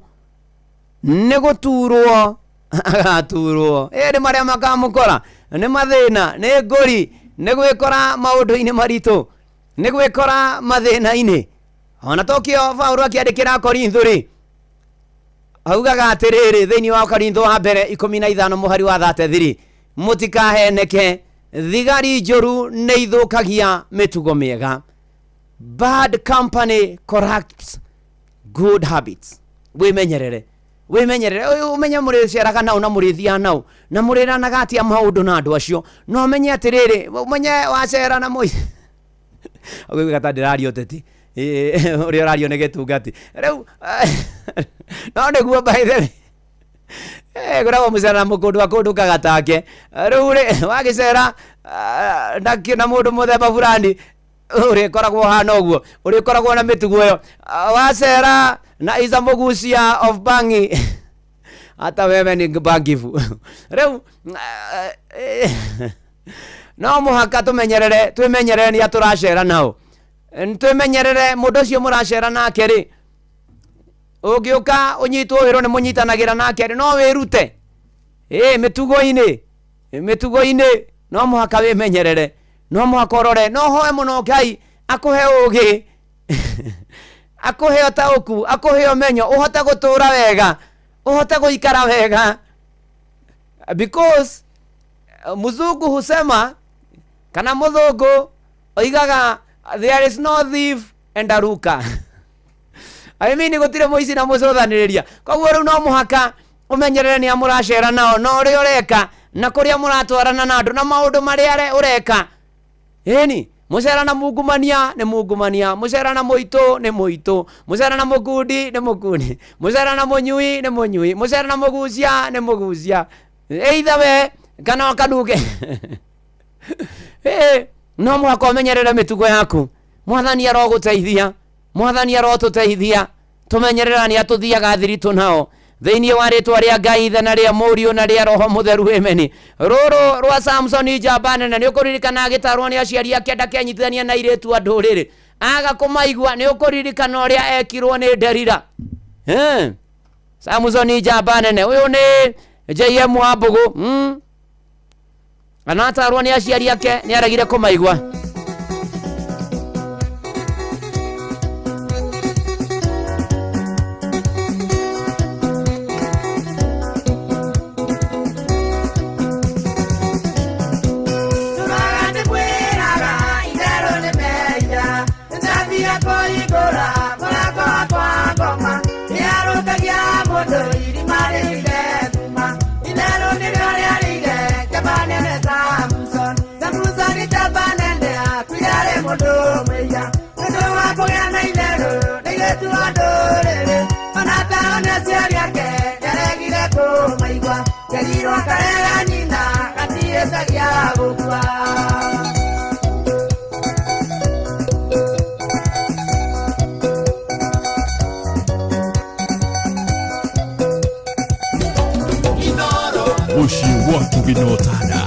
nĩ gũturwo agaturwo. Ĩrĩ marĩa makamũkora nĩ mathĩna, nĩ ngũri, nĩ gwĩkora maũndũ-inĩ maritũ, nĩ gwĩkora mathĩna-inĩ. ona tokio Paulo akiandikira Korintho ri augaga atiriri thiini wa Korintho wa mbere 15 muhari wa 33 mutikaheneke thigari njuru neithukagia mitugo miega. Bad company corrupts good habits. Wimenyerere umenya muriceraga nau na murithia nau na muriranaga atia maundu na andu acio no menye atiriri umenye wacera na moi agwiga ta ndirario teti uri radio negetungati riu no niguo by the way gura mucera mukundu akundu kagatake riu ri wagicera na mundu muthemba fulani uri koragwo hana uguo uri koragwo na mitugo yo wacera na iza mugucia of bangi hata wewe ni bangifu riu no muhaka tumenyerere ni aturacera nao tumenyerere mundu cio muracera nake ri ugiuka unyitwo wiro ni munyitanagira nake ri no wirute mitugo-ini no muhaka wimenyerere no muhaka urore no hoe muno Ngai akuhe ugi akuhe otauku akuhe omenyo uhota gutura wega uhota guikara wega because muzungu husema kana muzungu oigaga there is no thief and a ruka I mean gutire moici na mucothaniriria koguo riu no muhaka umenyerere ni amuracera nao no ri ureka na kuria muratwarana na andu na maundu maria ureka eni mucera na mungumania ni mungumania mucera na moito ni moito mucera na mugundi ni mugundi mucera na munyui ni munyui mucera na mugucia ni mugucia either we kana kaduke no muhaka umenyerere mitugo yaku mwathani aroguteithia mwathani arotuteithia tumenyerera ni atuthiaga thiritu nao thiini wa ritwa ria Ngai ithana ria Mũriũ na ria Roho Mutheru ameni. Rũrũ rwa Samson njamba nene ni ukuririkana agitarwo ni aciari ake ndakenyitithania na iritu andu riri aga kumaigua ni ukuririkana uria ekirwo ni Delila Samson njamba nene uyu ni JM wa Mbugu anatarwo ni aciari ake ni aragire kumaigua. Moshi watu binotada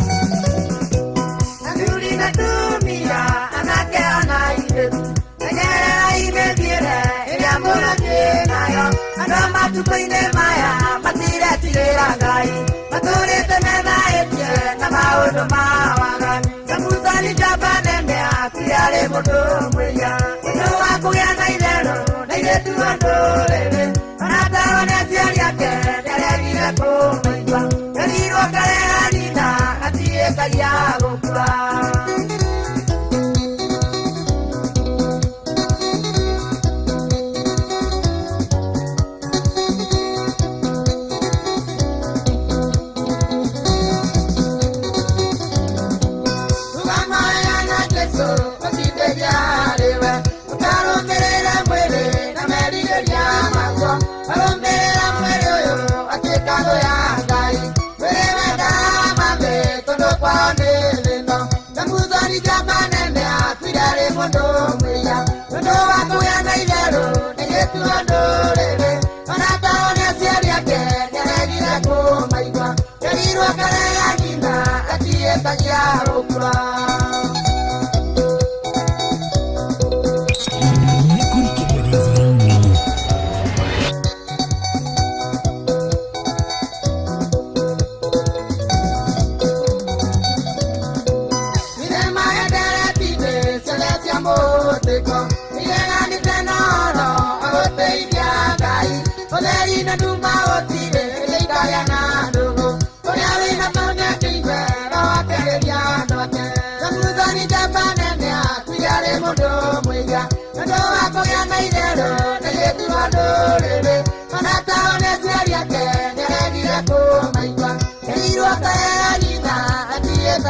Mire,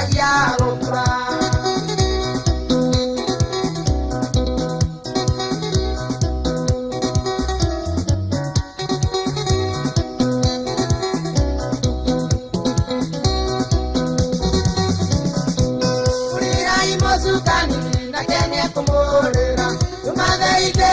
atigecagia gũkũra. Kurirai mũcukani na Kenya kũmũrĩra tũmatheithĩ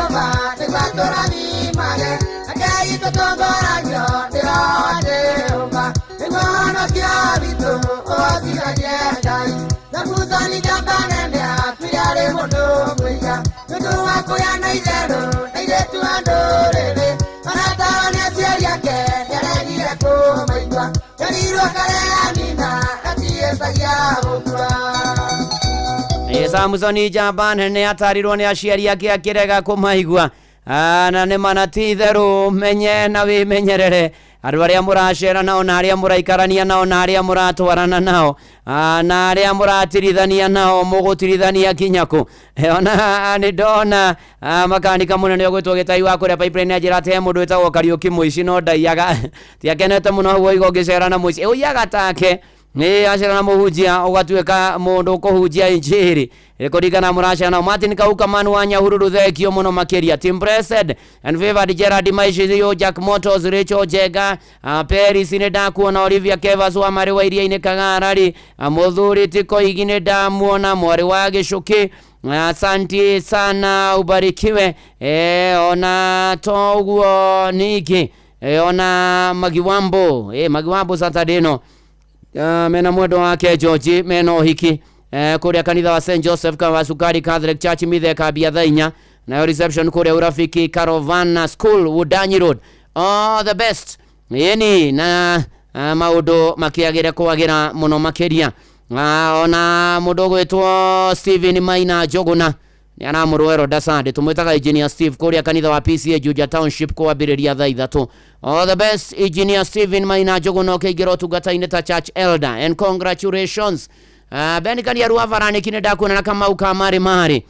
ũma nĩgwatũrathimage Ngai tũtongoragio ndĩrote ũma nĩmũhonokia witũ ũgotiragie Ngai na Muthoni Jambanene atuire arĩ mũndũ mũiga nĩũndũ wa kũgĩa itherũ na airĩtu a ndũrĩrĩ onatawa nĩ aciari ake nĩaregire kũmaigua nĩarirwo kareanina atigecagia gũkũra. Samsoni Jambanene atarirwo nĩ aciari ake akĩrega kũmaigua na nĩ mana ti itherũ menye na wĩmenyerere andũ arĩa mũracera nao na arĩa mũraikarania nao na arĩa mũratwarana nao na arĩa mũratirithania nao mũgũtirithania kinyakũ. Ona nĩ ndona makanika mũnene ũgwĩtwo Gĩtai wa kũrĩa pipeline anjĩra atĩ he mũndũ wĩtagwo Kariũki mũici no ndaiyaga tiakenete mũno ũguo igo ngĩcera na mũici ũiyaga take nĩ acera na mũhunjia ũgatuĩka mũndũ kũhunjia injiri kũringana mũracera nao. Martin Kauka Manu wa Nyahururu thekio mũno makĩria. Team Blessed and Favored Gerard Maishiyo Jack Motos Rachel Jega Paris nĩ ndakuona Olivia Kevas wa marĩ wa iria-inĩ Kagarari Mũthuri Tiko Igi nĩ ndamuona mwarĩ wa Gĩcũki. Asante sana ubarikiwe. Ona toguo ningĩ ona Magiwambo Magiwambo Satadeno mena mwendo wake George mena ũhiki kũrĩa kanitha wa St Joseph wa Sukari Catholic Church Mitheka bia thainya nayo reception kũrĩa Urafiki Caravana School Wudanyi Road. All the best yeni na maũndũ makĩagĩre kwagĩra mũno makĩria. Ona mũndũ gwĩtwo Steven Maina Njoguna nĩ aramũrũero Dasande tũmwĩtaga Engineer Steve kũrĩa kanitha wa PCA Juja Township kwambĩrĩria thaa 3. All the best Engineer Steven Maina Njoguna ũkĩingĩra ũtungata-inĩ ta Church Elder and congratulations. Beni Kania Ruavarani nĩ ndakuona na Kamau Kamari Mari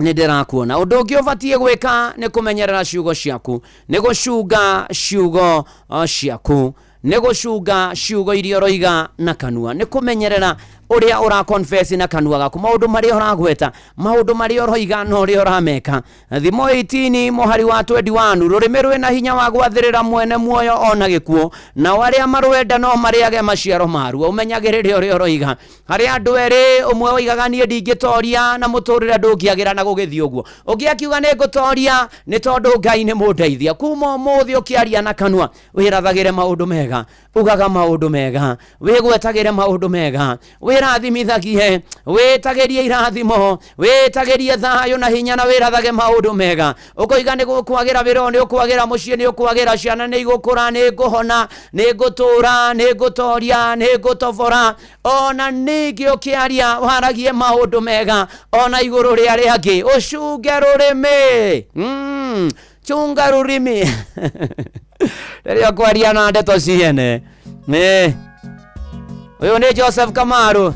nĩ ndĩrakuona. Ũndũ ũngĩ ũbatiĩ gwĩka nĩ kũmenyerera ciugo ciaku nĩ gũcunga ciugo ciaku nĩ gũcunga ciugo iria ũroiga na kanua nĩ kũmenyerera ũrĩa ũra confess na kanua gaku maũndũ marĩa ũragweta maũndũ marĩa ũroiga na ũrĩa ũrameka. Thimo 18 mũhari wa 21 rũrĩmĩ rwĩna hinya wa gwathĩrĩra mwene muoyo ona gĩkuũ na arĩa marwenda no marĩage maciaro maruo. Ũmenyagĩrĩre ũrĩa ũroiga harĩ andũ erĩ ũmwe oigaga niĩ ndingĩtoria na mũtũrĩre ndũngĩagĩra na gũgĩthiĩ ũguo ũngĩ akiuga nĩ ngũtoria nĩ tondũ Ngai nĩ mũndeithia. Kuma ũmũthĩ ũkĩaria na kanua wĩrathagĩre maũndũ mega ugaga maũndũ mega wĩgwetagĩre maũndũ mega wĩrathimithagie wĩtagĩrie irathimo wĩtagĩrie thayũ na hinya na wĩrathage maũndũ mega ũkoiga nĩ gũkwagĩra wĩra nĩ ũkwagĩra mũciĩ nĩ ũkwagĩra ciana nĩ igũkũra nĩ ngũhona nĩ ngũtũra nĩ ngũtoria nĩ ngũtobora ona ningĩ ũkĩaria waragie maũndũ mega ona igũrũ rĩa arĩa angĩ ũcunge rũrĩmĩ chunga rũrĩmĩ rĩrĩa kwaria na ndeto ciene ũyũ nĩ Joseph Kamaru.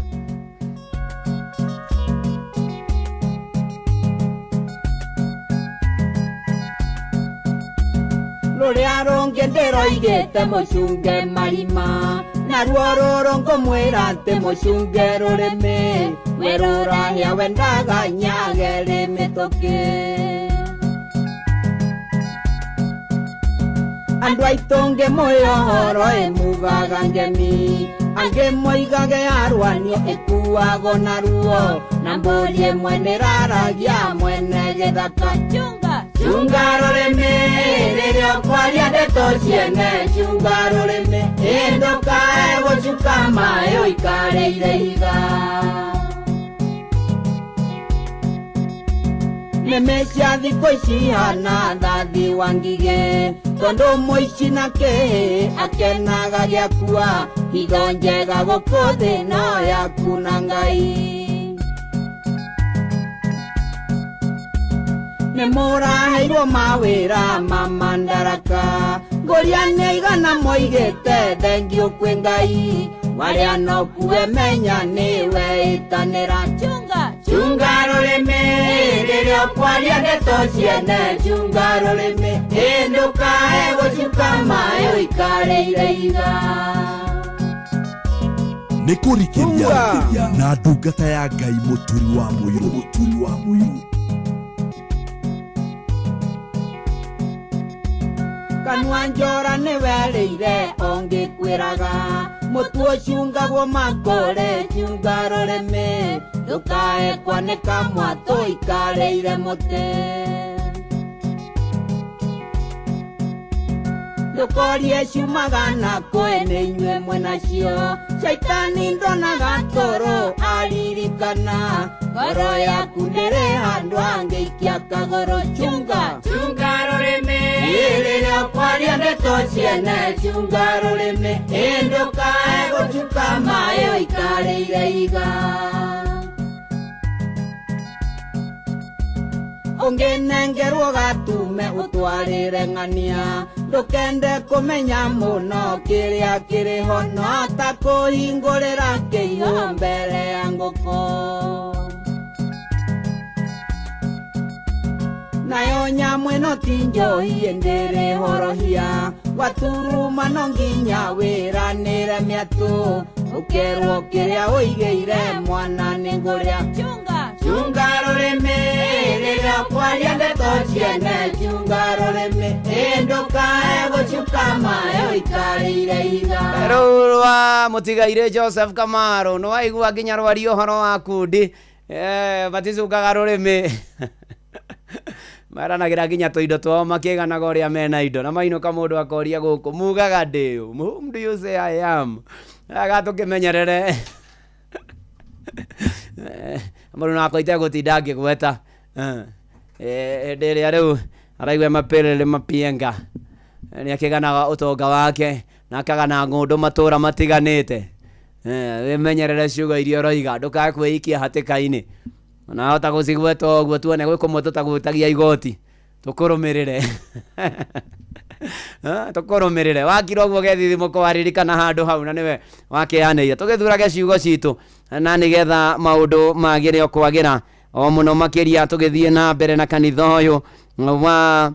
Rũrĩa rũngĩ ndĩroigĩte mũcunge marima naruo rũrũ ngũmwĩra atĩ mũcunge rũrĩmĩ we rũrahĩa wendaga nyage rĩmĩtũkĩ. Andũ aitũ ngĩmwĩohoro ĩmugaga ngemi angĩ moigage arwanio ĩkuagwo na ruo na mbũri ĩmwe nĩraragia mwene gĩthaka. Chunga rũrĩmĩ rĩrĩa ũkwaria ndeto ciene chunga rũrĩmĩ ndũkae gũcuka maĩ ũikarĩire iga. Nĩmĩ cia thikũ ici hana thathi wa ngigĩ tondũ mũici na kĩhĩ akenaga gĩakua higo njega gũkũ thĩ no yaku na Ngai. Nĩ mũraheirwo mawĩra ma mandaraka ngũria nĩ igana moigĩte thengiũ kwĩ Ngai warĩa no kuwe menya nĩwe ĩtanĩra. Chunga rũrĩmĩ rĩrĩa ũkwaria ndeto ciene chunga rũrĩmĩ ndũkae gũcuka maĩ ũikarĩire iga. nĩ kũrikĩria na ndungata ya Ngai mũturi wa mũirũ. Kanua njora nĩ werĩire ũngĩkwĩraga mũtu ũcungagwo makore cunga rũrĩmĩ ndũkae kwanĩka mwatũ ikarĩire mũtĩ ndũkorie ciumaga na kwĩ nĩ inyuĩ mwĩnacio caitani ndonaga toro aririkana ngoro yaku ndĩrĩ handũ angĩikia kagũrũ cunga rũrĩmĩ rĩrĩa kwaria ndeto ciene cunga rũrĩmĩ ndũkae gũcuka maĩ ũikarĩire iga ũngĩnengerwo gatume ũtwarĩre ng'ania ndũkende kũmenya mũno kĩrĩa kĩrĩho no ta kũhingũrĩra kĩiho mbere ya ngũkũ nayo nyamũ ĩno ti njohi ndĩrĩ horohia waturuma no nginya wĩranĩre mĩatũ ũkerwo kĩrĩa ũigĩire mwana nĩ ngũrĩa cunga rũrĩmĩ rĩrĩa kwaria ndeto ciene cunga rũrĩmĩ ndũkae gũcuka maĩ ũikarĩire iga rũrwa mũtigaire Joseph Kamaro nĩ waigua nginya rwari ũhoro wa kundi maticukaga rũrĩmĩ maranagĩra nginya tũindo twao makĩganaga ũrĩa mena indo na mainũka mũndũ akoria gũkũ mugaga ndĩũ whom do you say I am agatũkĩmenyerere mũndũ nakoite gũtinda ngĩgweta hĩndĩ ĩrĩa rĩu araigua mapĩrĩrĩ mapienga nĩ akĩganaga ũtonga wake na akagana ng'ũndũ matũũra matiganĩte wĩmenyerere ciugo iria ũroiga ndũkae kwĩikia hatĩka-inĩ na hota gũcigweta ũguo tuone gwĩ kũmwe tũtagwĩtagia igoti tũkũrũmĩrĩre tũkũrũmĩrĩre wakira ũguo gethithimũko waririkana handũ hau na nĩwe wakĩanĩire tũgĩthurage ciugo citũ na nĩgetha maũndũ magĩre o kwagĩra o mũno makĩria tũgĩthiĩ na mbere na kanitha ũyũ wa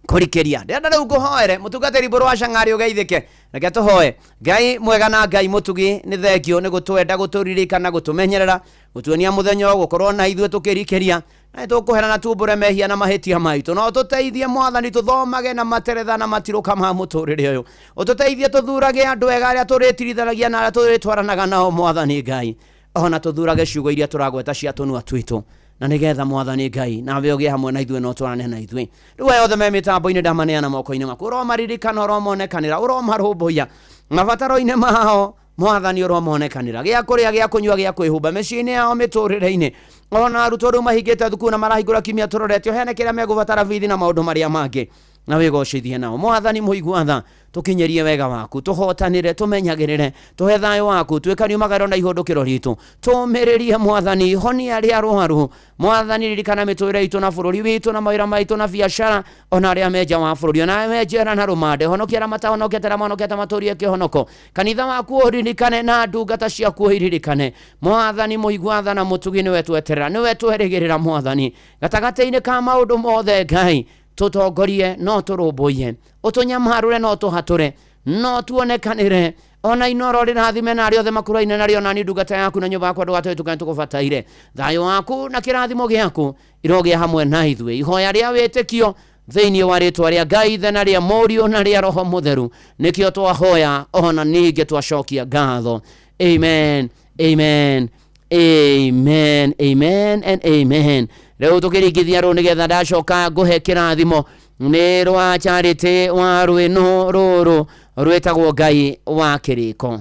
kũrikĩria ndĩrenda rĩu ngũhoere mũtungatĩri Mbũrũ wa Cang'ari ũgeithĩke reke tũhoe. Ngai mwega na Ngai mũtugi nĩ thengio nĩ gũtwenda gũtũririkana gũtũmenyerera gũtuonia mũthenya ũyũ gũkorwo na ithuĩ tũkĩrikĩria na tũkũherana tumbũre mehia na mahĩtia maitũ no tũteithie Mwathani tũthomage na materetha na matirũka ma mũtũrĩre ũyũ ũtũteithie tũthurage andũ ega arĩa tũrĩtirithanagia na arĩa tũrĩtwaranaga nao Mwathani Ngai ona tũthurage ciugo iria tũragweta cia tũnua twitũ na nĩgetha Mwathani Ngai nawe ũgĩe hamwe na ithuĩ no twarane na ithuĩ rĩu ayothe me mĩtambo-inĩ ndamaneana moko-inĩ maku ũromaririkana ũromonekanĩra ũromarũmbũiya mabataro-inĩ mao Mwathani ũromonekanĩra gĩa kũrĩa gĩa kũnyua gĩa kwĩhumba mĩciĩ-inĩ yao mĩtũrĩre-inĩ ona arutwo rĩu mahingĩte thukuru na marahingũra kiumia tũrorete ũheane kĩrĩa megũbatara bithi na maũndũ marĩa mangĩ na wĩgocithie nao Mwathani mũigua tha tũkinyerie wega waku tũhotanĩre tũmenyagĩrĩre tũhe thayũ waku twĩkanie magaro na ihũndũkĩro ritũ tũmĩrĩrie Mwathani honia arĩa arũaru Mwathani ririkana mĩtũrĩre itũ na bũrũri witũ na mawĩra maitũ na biacara ona arĩa menja wa bũrũri ona menjera na rũmande honokia arĩa matahonokete na mahonokete matũrie kĩhonoko kanitha waku ũririkane na ndungata ciaku ũririkane Mwathani mũigua tha na mũtugi nĩwe tweterera nĩwe twerĩgĩrĩra Mwathani gatagatĩ-inĩ ka maũndũ mothe Ngai tũtongorie no tũrũmbũiye ũtũnyamarũre no tũhatũre no tuonekanĩre ona inoro rĩrathime na arĩa othe makũraine narĩo nani ndungata yaku na nyũmba yakwa ndũgatũhĩtũkane tũkũbataire thayũ waku na kĩrathimo gĩaku irogĩa hamwe na ithuĩ ihoya rĩa wĩtĩkio thĩinĩ wa rĩtwa rĩa Ngai ithe na rĩa Mũriũ na rĩa Roho Mũtheru nĩkĩo twahoya ona ningĩ twacokia ngatho amen amen amen amen and amen rĩu tũkĩringithia rũu nĩgetha ndacoka ngũhe kĩrathimo nĩ rwa Charity wa rwĩno rũrũ rwĩtagwo Ngai wa Kĩrĩko.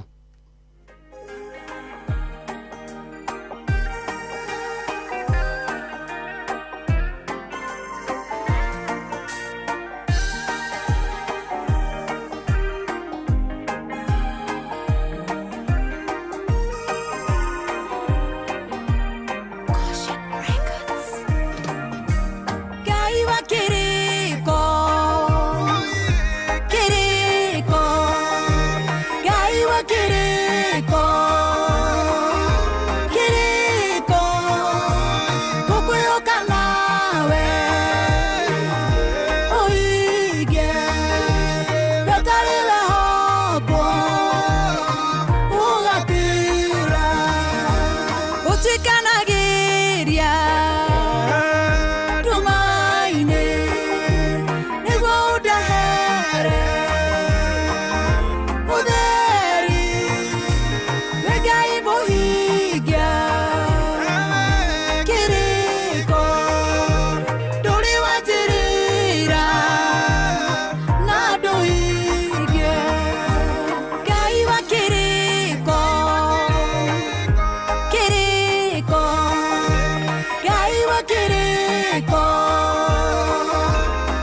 kiriko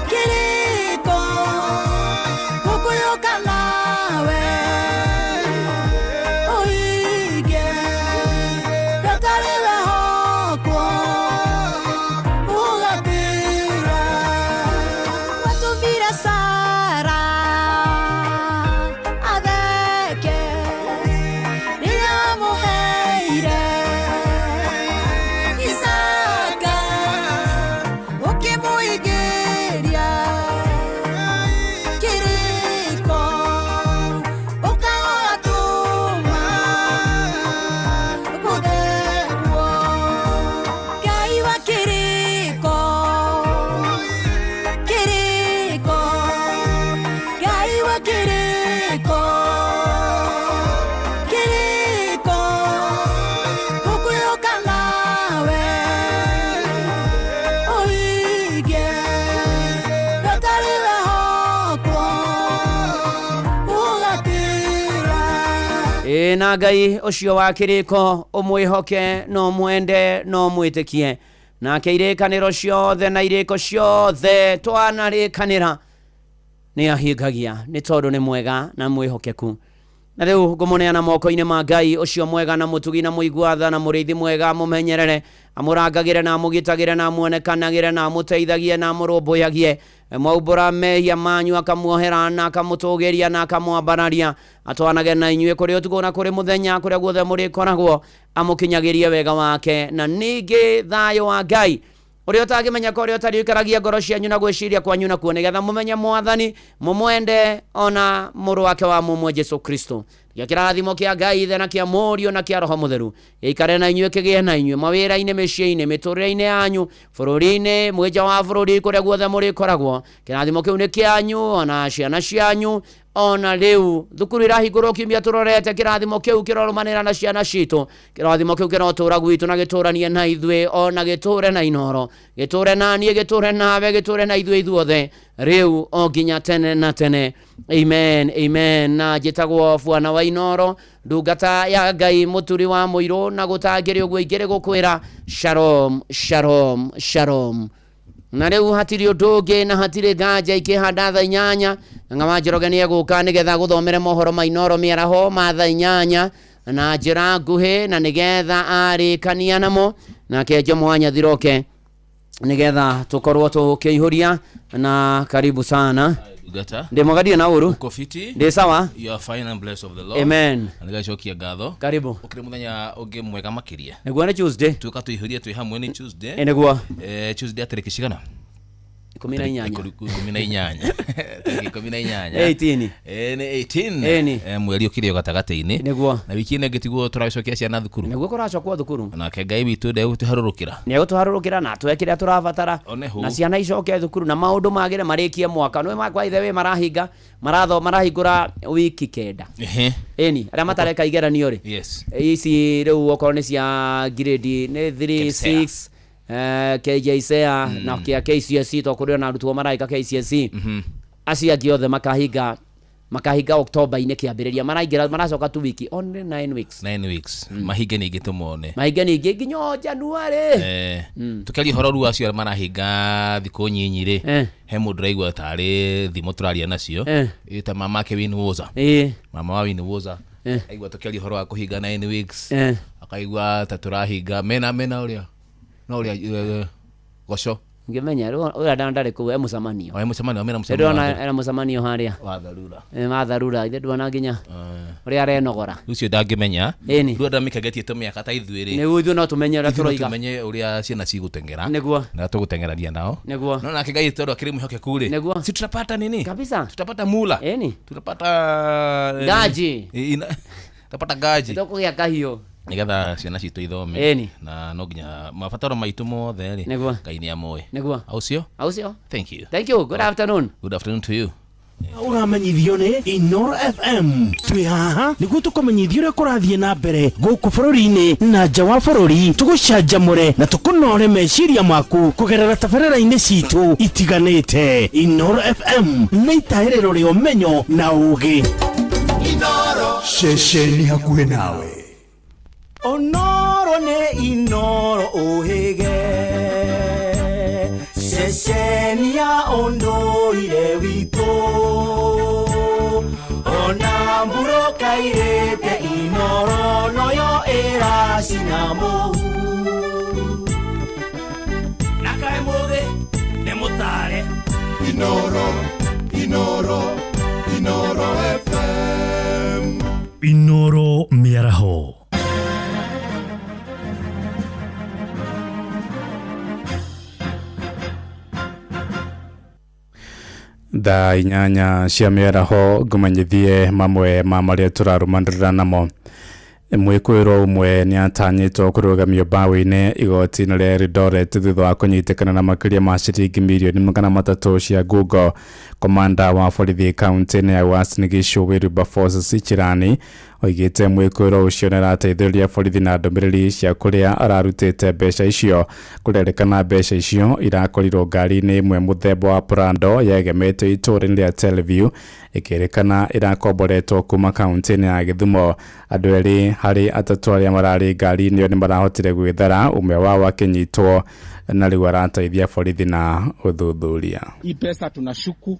kiriko kukuyoka nawe oige gatariwe hoko ugatira watuvira Sara adeke niyamuheire Isaka ukimuigeria kiriko ukagatuma kugerwo Ngai wa kiriko kiriko Ngai wa kiriko kiriko kukuyoka nawe oige gatariwe hoko ugatira na Ngai ucio wa kiriko umwihoke no mwende no mwitikie nake irikaniro ciothe na iriko ciothe twanarikanira ni ahingagia ni tondu ni mwega na mwihokeku na riu ngumuneana moko-ini ma Ngai ucio mwega na mutugi na muiguatha na muriithi mwega mumenyerere amurangagire na mugitagire na muonekanagire na muteithagie na murumbuyagie mwaubura mehia manyu akamuohera na akamutugiria na akamwambararia atwanage na inyue kuri utugo na kuri muthenya kuria guothe murikoragwo amukinyagirie wega wake na ningi thayo wa Ngai uria utagimenya ko uria utarikaragia ngoro cianyu na gwiciria kwanyu na kuone getha mumenye mwathani mumwende ona muru wake wa mumwe Jesu Kristo ya kirathimo kia Ngai ithe na kia Mũriũ na kia Roho Mutheru ikare na inyue kigie na inyue mawira-ini mĩciĩ-ini miturire-ini yanyu bũrũri-ini mwenja wa bũrũri kuria guothe murikoragwo kirathimo kiu ni kianyu ona ciana cianyu ona riu thukuru irahingũrwo kiumia turorete kirathimo kiu kirorumanĩra na ciana citu kirathimo kiu kirotura gwitu na gituranie na ithuĩ ona giture na inoro giture na niĩ giture nawe giture na ithuĩ ithuothe riu o nginya tene na tene amen amen na njĩtagwo Bwana wa Inoro ndungata ya Ngai muturi wa mũirũ na gũtangĩrĩ ũguo ingĩrĩ gũkwĩra shalom shalom shalom na riu hatiri ũndũ ũngĩ na hatirĩ nganja ikĩhanda thaa 8 ng'ama Njoroge nĩegũka nĩgetha gũthomere mohoro ma Inoro mĩaraho ma thaa 8 na njĩra nguhĩ na nĩgetha arĩkania namo nake Mwanya Thiroke nĩgetha tũkorwo tũkĩihũria na karibu sana ndĩmogadia na ũru ndĩ sawa you are fine and blessed of the Lord amen nĩgacokia ngatho karibu ukire muthenya ũngĩ mwega makĩria nĩguo nĩ Tuesday tuka tuihũria twĩ hamwe nĩ Tuesday nĩguo Tuesday atarĩki cigana 18 18 nĩ 18 mweri ũkĩrĩ gatagatĩ-inĩ nĩguo na wiki ĩno ĩngĩtigwo tũracokia ciana thukuru nĩguo kũracokwo thukuru nake Ngai witũ ndegũtũharũrũkĩra nĩegũtũharũrũkĩra na tweke kĩrĩa tũrabatara na ciana icoke thukuru na maũndũ magĩre marĩkie mwaka nĩ makwa ithe we marahinga marahingũra wiki 9 eni arĩa matareka igeranio rĩ ici rĩu okorwo nĩ cia grade nĩ 3 6 KJSEA na kia KCSE to kuri na arutwo maraika KCSE acia giothe makahinga Oktoba-inĩ kĩambĩrĩria maracoka 2 wiki only 9 weeks mahinge ningĩ tũmone mahinge ningĩ nginya January tukaria horo ru acio marahinga thikũ nyinyi rĩ he mũndũ raigua tarĩ thimo tũraria nacio ĩta mama ke Winwoza mama wa Winwoza aigua tukaria horo wa kũhinga 9 weeks akaigua ta tũrahinga mena ũrĩa no ũrĩa goco ngimenya ũrĩa ndarĩ kũu mũcemanio mena mũcemanio era mũcemanio harĩa wa tharura ithe ndwana nginya ũrĩa arenogora ucio ndangĩmenya rĩu ndamĩkagetie tũmĩaka ta ithuĩ rĩ nĩguo ithuĩ no tũmenye ũrĩa tũroiga tumenye ũrĩa ciana cigũtengera nĩguo na tũgũtengeraria nao nĩguo no nake Ngai tondũ akĩrĩ mwĩhokeku rĩ nĩguo si tutapata nini kabisa tutapata mula tutapata gaji tutapata gaji tũkũgĩa kahiũ nigetha ciana citũ ithome na no nginya mabataro maitũ mothe rĩ Ngai nĩ amoe nĩguo aucio thank you good afternoon to you uramenyithio nĩ Inoro FM twĩ haha nĩguo tũkũmenyithia ũrĩa kũrathiĩ na mbere gũkũ bũrũri-inĩ na nja wa bũrũri tũgũcanjamũre na tũkũnore meciria maku kũgerera tabarĩra-inĩ citũ itiganĩte Inoro FM nĩ itaĩrĩro rĩa ũmenyo na ũũgĩ Inoro ceceni hakuhĩ nawe Onoro ne Inoro ohege unduire witũ ona mburo kairĩte inoro noyo ĩracina mũhu na kaĩ mũthĩ nĩ mũtare Inoro FM Inoro mĩaraho thaa inyanya cia mĩaraho ngũmenyithie mamwe ma marĩa tũrarumanĩrĩra namo. Mwĩkũĩrwo ũmwe nĩ atanyĩtwo kũrũgamio mbaũ-inĩ igoti-inĩ rĩa Eldoret thutha wa kũnyitĩkana na makĩria ma ciringi mirioni 300 cia ngungo. Komanda wa borithi kaunti-inĩ ya Uasin Gishu Wilberforce Sichirani oigĩte mwĩkũĩrwo ũcio nĩ arateithĩrĩria borithi na ndũmĩrĩri cia kũrĩa ararutĩte mbeca icio. Kũrerĩkana mbeca icio irakorirwo ngari-inĩ ĩmwe mũthemba wa Prado yegemete itũũra-inĩ rĩa Teleview, ĩkĩrĩkana irakomboretwo kuma kaunti-inĩ ya Gĩthumo. Andũ erĩ harĩ atatũ arĩa mararĩ ngari-inĩ ĩyo nĩ marahotire gwĩthara, ũmwe wao akĩnyitwo na rĩu arateithia borithi na ũthuthuria. Hii pesa tunashuku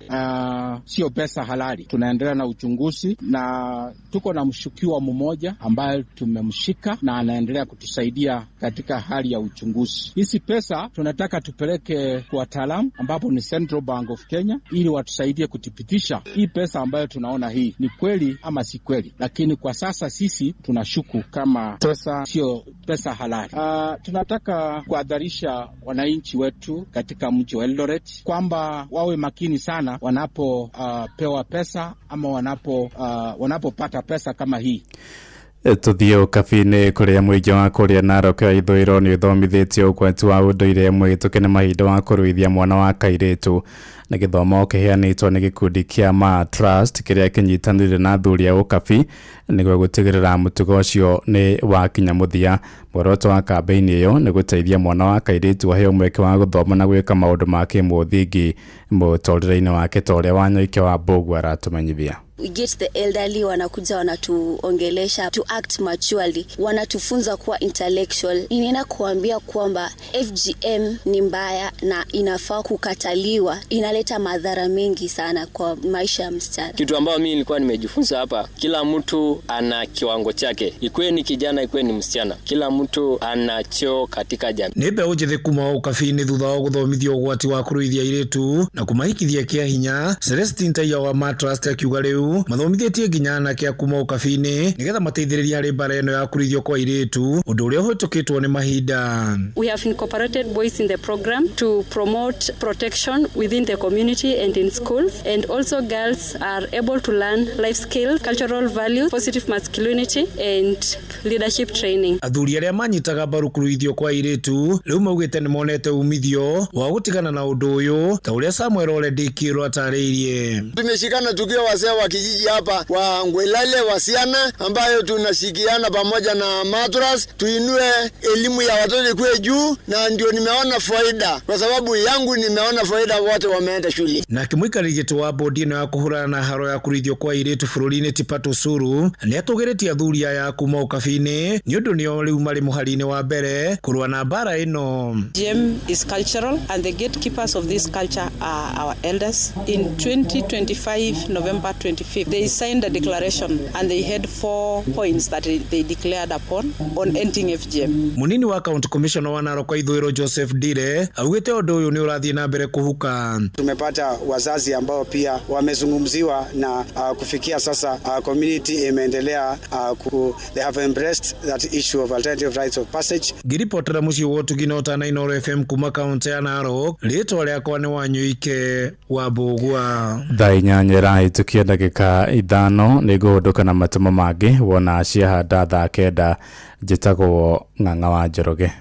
sio pesa halali. Tunaendelea na uchunguzi na tuko na mshukiwa mmoja ambaye tumemshika na anaendelea kutusaidia katika hali ya uchunguzi. Hizi pesa tunataka tupeleke kwa wataalamu ambapo ni Central Bank of Kenya ili watusaidie kuthibitisha hii pesa ambayo tunaona hii ni kweli ama si kweli. Lakini kwa sasa sisi tunashuku kama pesa sio pesa halali. Tunataka kuadharisha wananchi wetu katika mji wa Eldoret kwamba wawe makini sana wanapopewa pesa ama wanapopata pesa kama hii. Tuthio kabine kuria muingi wa kuria Narok ya ithũĩro nĩ ũthomithĩtio ũgwati wa ũndũire mũhĩtũke nĩ mahinda wa kũruithia mwana wa kairĩtu na gĩthomo kĩheanĩtwo nĩ gĩkundi kĩa Ma Trust kĩrĩa kĩnyitanĩire na athuri a ũkabi nĩguo gũtigĩrĩra mũtugo ũcio nĩ wakinya mũthia. Muoroto wa kambĩini ĩyo nĩ gũteithia mwana wa kairĩtu aheo mweke wa gũthoma na gwĩka maũndũ ma kĩmũthingi mũtũrĩre-inĩ wake ta ũrĩa Wanyoike wa Mbogu aratũmenyithia. We get the elderly, wanakuja wanatuongelesha to act maturely, wanatufunza kuwa intellectual. Ninaenda kuambia kwamba FGM ni mbaya na inafaa kukataliwa, inaleta madhara mengi sana kwa maisha ya msichana. Kitu ambao mimi nilikuwa nimejifunza hapa, kila mtu ana kiwango chake, ikuwe ni kijana ikuwe ni msichana, kila mtu ana cheo katika jamii. Nĩ mbeũ njĩthĩ kuma ũkabi-inĩ thutha wa gũthomithio ũgwati wa kũruithia airĩtu na kũmahikithia kĩa hinya. Celestine Taiya wa Ma Trust akiuga rĩu mathomithĩtie nginya anake kuma ũkabi-inĩ nĩgetha mateithĩrĩria harĩ mbara ĩno ya kũruithio kwa airĩtu, ũndũ ũrĩa ũhĩtũkĩtwo nĩ mahinda. We have incorporated boys in the program to promote protection within the community and in schools, and also girls are able to learn life skills, cultural values, positive masculinity and leadership training. Athuri arĩa manyitaga mbaru kũruithio kwa airĩtu rĩu maugĩte nĩ monete umithio wa gũtigana na ũndũ ũyũ ta ũrĩa Samuel Ole Dikirũ atarĩirie. Tumeshikana tukiwa wazee wa kijiji hapa wa Ngwelale wasiana ambayo tunashikiana pamoja na Ma Trust tuinue elimu ya watoto kuwe juu, na ndio nimeona faida kwa sababu yangu, nimeona faida wote wameenda shule. Na kimwikarĩgĩtwo wa bodi ĩno ya kũhũrana na haro ya kũruithio kwa airĩtu bũrũri-inĩ Tipato Suru nĩ atũgĩrĩtie athuri aya kuma ũkabi-inĩ nĩ ũndũ nĩo rĩu marĩ mũhari-inĩ wa mbere kũrũa na mbara ĩno. FGM is cultural and the gatekeepers of this culture are our elders. In 2025 November 25th they signed a declaration and they had 4 points that they declared upon on ending FGM. Munini wa County Commissioner wa Narok ithũĩro Joseph Dire augĩte ũndũ ũyũ nĩ ũrathiĩ na mbere kũhuka. Tumepata wazazi ambao pia wamezungumziwa na kufikia sasa community imeendelea they have embraced that issue of alternative rights of passage. Ngiripotera mũciĩ wa Ũtugi na Inoro FM kuma kaunti ya Narok, rĩtwa rĩakwa nĩ Wanyoike wa Mbogu. Thaa inyanya ĩrahĩtũkia ndagĩka ithano nĩ ngũhũndũka na matũmo mangĩ wona ciahanda thaa kenda. Njĩtagwo Ng'ang'a wa Njoroge.